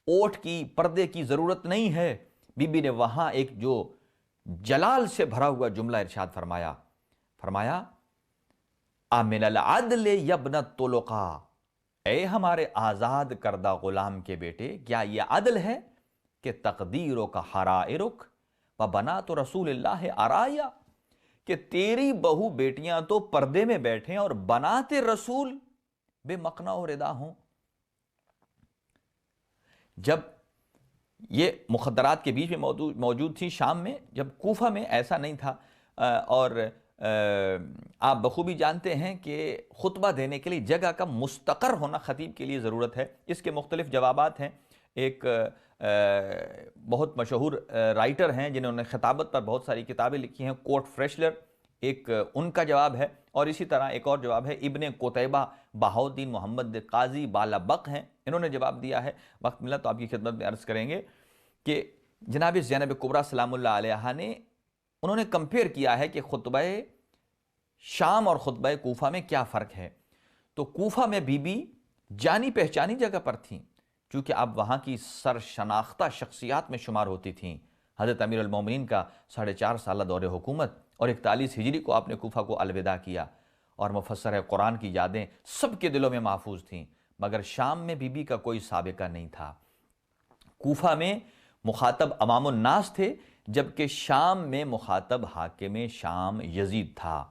اوٹ کی پردے کی ضرورت نہیں ہے۔ بی بی نے وہاں ایک جو جلال سے بھرا ہوا جملہ ارشاد فرمایا آمن العدل یبن الطلقاء، اے ہمارے آزاد کردہ غلام کے بیٹے، کیا یہ عدل ہے کہ تقدیرک حرائرک و بنات رسول اللہ عرایا، کہ تیری بہو بیٹیاں تو پردے میں بیٹھیں اور بنات رسول بے مقنع و ردا ہوں۔ جب یہ مخدرات کے بیچ میں موجود تھی شام میں، جب کوفہ میں ایسا نہیں تھا، اور آپ بخوبی جانتے ہیں کہ خطبہ دینے کے لیے جگہ کا مستقر ہونا خطیب کے لیے ضرورت ہے۔ اس کے مختلف جوابات ہیں۔ ایک بہت مشہور رائٹر ہیں جنہوں نے خطابت پر بہت ساری کتابیں لکھی ہیں، کوٹ فریشلر، ایک ان کا جواب ہے، اور اسی طرح ایک اور جواب ہے ابن قتیبہ بہاؤالدین محمد قاضی بالابق ہیں، انہوں نے جواب دیا ہے۔ وقت ملا تو آپ کی خدمت میں عرض کریں گے کہ جناب زینب کبریٰ سلام اللہ علیہا نے انہوں نے کمپیئر کیا ہے کہ خطبہ شام اور خطبہ کوفہ میں کیا فرق ہے۔ تو کوفہ میں بی بی جانی پہچانی جگہ پر تھیں، چونکہ اب وہاں کی سر شناختہ شخصیات میں شمار ہوتی تھیں۔ حضرت امیر المومنین کا 4.5 سالہ دور حکومت، اور 41 ہجری کو آپ نے کوفہ کو الوداع کیا، اور مفسر قرآن کی یادیں سب کے دلوں میں محفوظ تھیں، مگر شام میں بی بی کا کوئی سابقہ نہیں تھا۔ کوفہ میں مخاطب عوام الناس تھے، جبکہ شام میں مخاطب حاکم شام یزید تھا۔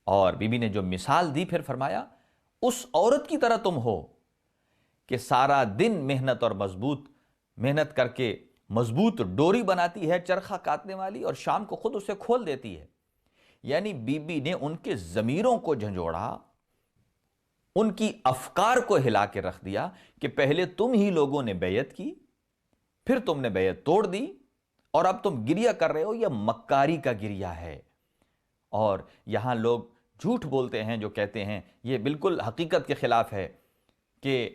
اور بی بی نے جو مثال دی پھر فرمایا، اس عورت کی طرح تم ہو کہ سارا دن محنت کر کے مضبوط ڈوری بناتی ہے چرخہ کاٹنے والی، اور شام کو خود اسے کھول دیتی ہے۔ یعنی بی بی نے ان کے ضمیروں کو جھنجھوڑا، ان کی افکار کو ہلا کے رکھ دیا کہ پہلے تم ہی لوگوں نے بیعت کی، پھر تم نے بیعت توڑ دی، اور اب تم گریہ کر رہے ہو، یہ مکاری کا گریہ ہے۔ اور یہاں لوگ جھوٹ بولتے ہیں جو کہتے ہیں، یہ بالکل حقیقت کے خلاف ہے، کہ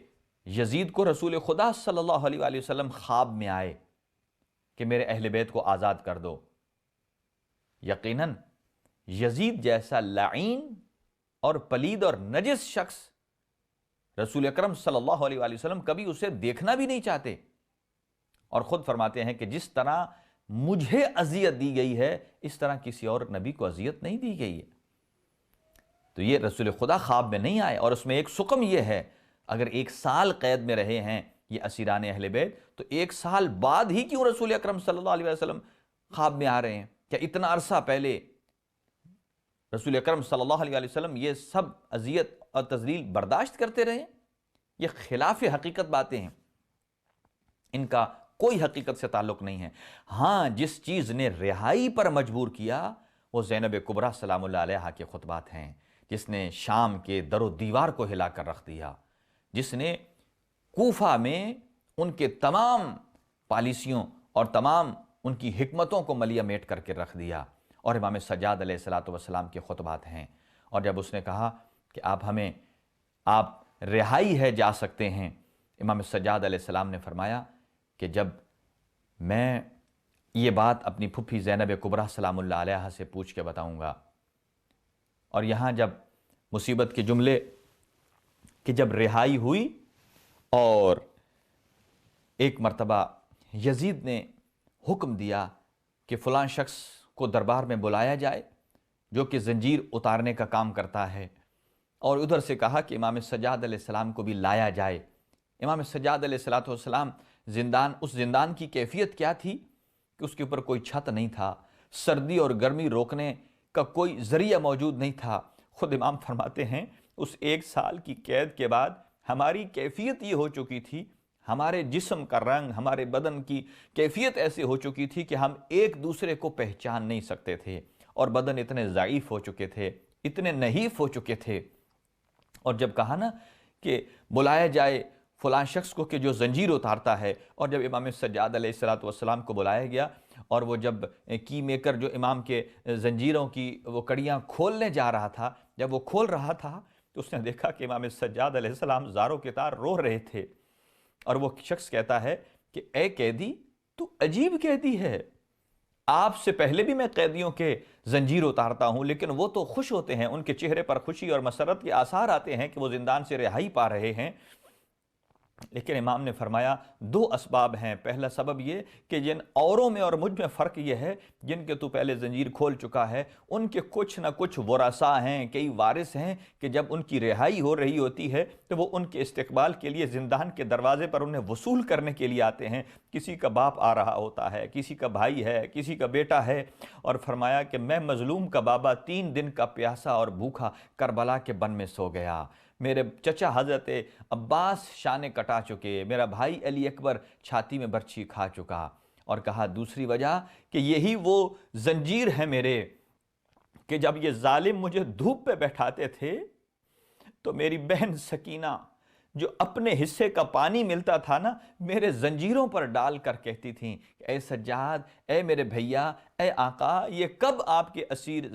یزید کو رسول خدا صلی اللہ علیہ وآلہ وسلم خواب میں آئے کہ میرے اہل بیت کو آزاد کر دو۔ یقیناً یزید جیسا لعین اور پلید اور نجس شخص رسول اکرم صلی اللہ علیہ وآلہ وسلم کبھی اسے دیکھنا بھی نہیں چاہتے، اور خود فرماتے ہیں کہ جس طرح مجھے اذیت دی گئی ہے اس طرح کسی اور نبی کو اذیت نہیں دی گئی ہے۔ تو یہ رسول خدا خواب میں نہیں آئے، اور اس میں ایک سقم یہ ہے، اگر 1 سال قید میں رہے ہیں یہ اسیران اہل بیت، تو 1 سال بعد ہی کیوں رسول اکرم صلی اللہ علیہ وسلم خواب میں آ رہے ہیں؟ کیا اتنا عرصہ پہلے رسول اکرم صلی اللہ علیہ وسلم یہ سب اذیت اور تذلیل برداشت کرتے رہے؟ یہ خلاف حقیقت باتیں ہیں، ان کا کوئی حقیقت سے تعلق نہیں ہے۔ ہاں، جس چیز نے رہائی پر مجبور کیا وہ زینب کبریٰ سلام اللہ علیہا کے خطبات ہیں، جس نے شام کے در و دیوار کو ہلا کر رکھ دیا، جس نے کوفہ میں ان کے تمام پالیسیوں اور تمام ان کی حکمتوں کو ملیہ میٹ کر کے رکھ دیا۔ اور امام سجاد علیہ السلام کے خطبات ہیں۔ اور جب اس نے کہا کہ آپ رہائی ہے، جا سکتے ہیں، امام سجاد علیہ السلام نے فرمایا کہ جب میں یہ بات اپنی پھپھی زینب کبریٰ سلام اللہ علیہا سے پوچھ کے بتاؤں گا۔ اور یہاں جب مصیبت کے جملے کہ جب رہائی ہوئی اور ایک مرتبہ یزید نے حکم دیا کہ فلاں شخص کو دربار میں بلایا جائے جو کہ زنجیر اتارنے کا کام کرتا ہے، اور ادھر سے کہا کہ امام سجاد علیہ السلام کو بھی لایا جائے۔ امام سجاد علیہ السلام اس زندان کی کیفیت کیا تھی کہ اس کے اوپر کوئی چھت نہیں تھا، سردی اور گرمی روکنے کا کوئی ذریعہ موجود نہیں تھا۔ خود امام فرماتے ہیں اس 1 سال کی قید کے بعد ہماری کیفیت یہ ہو چکی تھی، ہمارے جسم کا رنگ، ہمارے بدن کی کیفیت ایسے ہو چکی تھی کہ ہم ایک دوسرے کو پہچان نہیں سکتے تھے، اور بدن اتنے ضعیف ہو چکے تھے، اتنے نحیف ہو چکے تھے۔ اور جب کہا نا کہ بلایا جائے فلاں شخص کو کہ جو زنجیر اتارتا ہے، اور جب امام سجاد علیہ السلام کو بلایا گیا، اور وہ جب کی میکر جو امام کے زنجیروں کی وہ کڑیاں کھولنے جا رہا تھا، جب وہ کھول رہا تھا تو اس نے دیکھا کہ امام سجاد علیہ السلام زاروں کے تار رو رہے تھے، اور وہ شخص کہتا ہے کہ اے قیدی، تو عجیب قیدی ہے، آپ سے پہلے بھی میں قیدیوں کے زنجیر اتارتا ہوں، لیکن وہ تو خوش ہوتے ہیں، ان کے چہرے پر خوشی اور مسرت کے آثار آتے ہیں کہ وہ زندان سے رہائی پا رہے ہیں۔ لیکن امام نے فرمایا 2 اسباب ہیں۔ پہلا سبب یہ کہ جن اوروں میں اور مجھ میں فرق یہ ہے، جن کے تو پہلے زنجیر کھول چکا ہے، ان کے کچھ نہ کچھ ورثاء ہیں، کئی وارث ہیں کہ جب ان کی رہائی ہو رہی ہوتی ہے تو وہ ان کے استقبال کے لیے زندان کے دروازے پر انہیں وصول کرنے کے لیے آتے ہیں۔ کسی کا باپ آ رہا ہوتا ہے، کسی کا بھائی ہے، کسی کا بیٹا ہے، اور فرمایا کہ میں مظلوم کا بابا 3 دن کا پیاسا اور بھوکا کربلا کے بن میں سو گیا، میرے چچا حضرت عباس شانے کٹا چکے، میرا بھائی علی اکبر چھاتی میں برچھی کھا چکا۔ اور کہا دوسری وجہ کہ یہی وہ زنجیر ہے میرے کہ جب یہ ظالم مجھے دھوپ پہ بیٹھاتے تھے تو میری بہن سکینہ جو اپنے حصے کا پانی ملتا تھا نا، میرے زنجیروں پر ڈال کر کہتی تھیں کہ اے سجاد، اے میرے بھیا، اے آقا، یہ کب آپ کے اسیر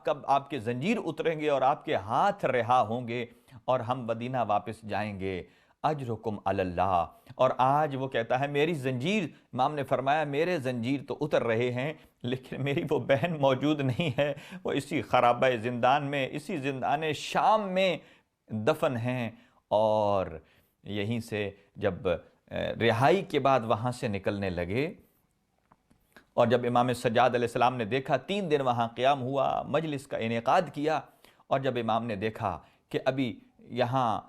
کب آپ کے زنجیر اتریں گے اور آپ کے ہاتھ رہا ہوں گے اور ہم مدینہ واپس جائیں گے، اجرکم علی اللہ۔ اور آج وہ کہتا ہے میری زنجیر، امام نے فرمایا میرے زنجیر تو اتر رہے ہیں، لیکن میری وہ بہن موجود نہیں ہے، وہ اسی خرابہ زندان میں، اسی زندان شام میں دفن ہیں۔ اور یہیں سے جب رہائی کے بعد وہاں سے نکلنے لگے، اور جب امام سجاد علیہ السلام نے دیکھا 3 دن وہاں قیام ہوا، مجلس کا انعقاد کیا، اور جب امام نے دیکھا کہ ابھی یہاں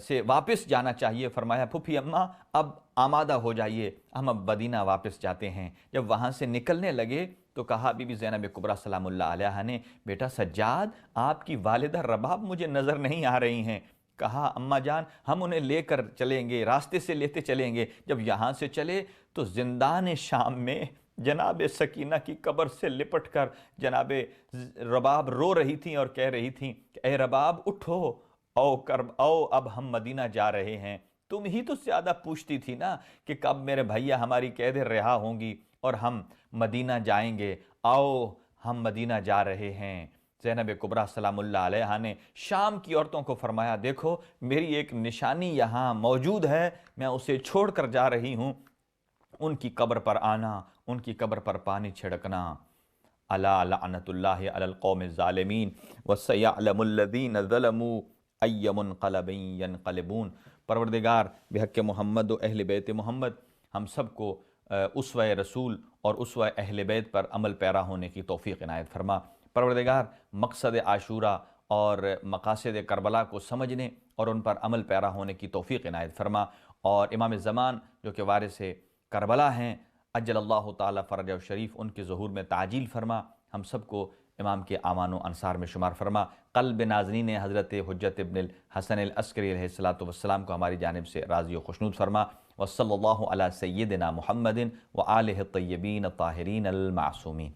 سے واپس جانا چاہیے، فرمایا پھپھی اماں اب آمادہ ہو جائیے، ہم اب مدینہ واپس جاتے ہیں۔ جب وہاں سے نکلنے لگے تو کہا بی بی زینب کبریٰ سلام اللہ علیہا نے، بیٹا سجاد، آپ کی والدہ رباب مجھے نظر نہیں آ رہی ہیں۔ کہا اماں جان ہم انہیں لے کر چلیں گے، راستے سے لیتے چلیں گے۔ جب یہاں سے چلے تو زندان شام میں جناب سکینہ کی قبر سے لپٹ کر جناب رباب رو رہی تھیں اور کہہ رہی تھیں کہ اے رباب اٹھو، او اب ہم مدینہ جا رہے ہیں، تم ہی تو زیادہ پوچھتی تھی نا کہ کب میرے بھیا ہماری قیدیں رہا ہوں گی اور ہم مدینہ جائیں گے، آؤ ہم مدینہ جا رہے ہیں۔ زینب کبریٰ سلام اللہ علیہا نے شام کی عورتوں کو فرمایا دیکھو میری ایک نشانی یہاں موجود ہے، میں اسے چھوڑ کر جا رہی ہوں، ان کی قبر پر آنا، ان کی قبر پر پانی چھڑکنا۔ الا لعنت اللہ علی القوم الظالمین وسیعلم الذین ظلموا ای منقلب ینقلبون۔ پروردگار بحق محمد و اہل بیت محمد ہم سب کو اسوہ رسول اور اسوہ اہل بیت پر عمل پیرا ہونے کی توفیق عنایت فرما۔ پروردگار مقصد عاشورہ اور مقاصد کربلا کو سمجھنے اور ان پر عمل پیرا ہونے کی توفیق عنایت فرما، اور امام زمان جو کہ وارث کربلا ہیں عجل اللہ تعالی فرجہ شریف، ان کے ظہور میں تعجیل فرما، ہم سب کو امام کے اعوان و انصار میں شمار فرما۔ قلب ناظرین حضرت حجت ابن الحسن العسکری علیہ السلام کو ہماری جانب سے راضی و خوشنود فرما۔ وصلی اللہ علی سیدنا محمد وآلہ الطیبین الطاہرین المعصومین۔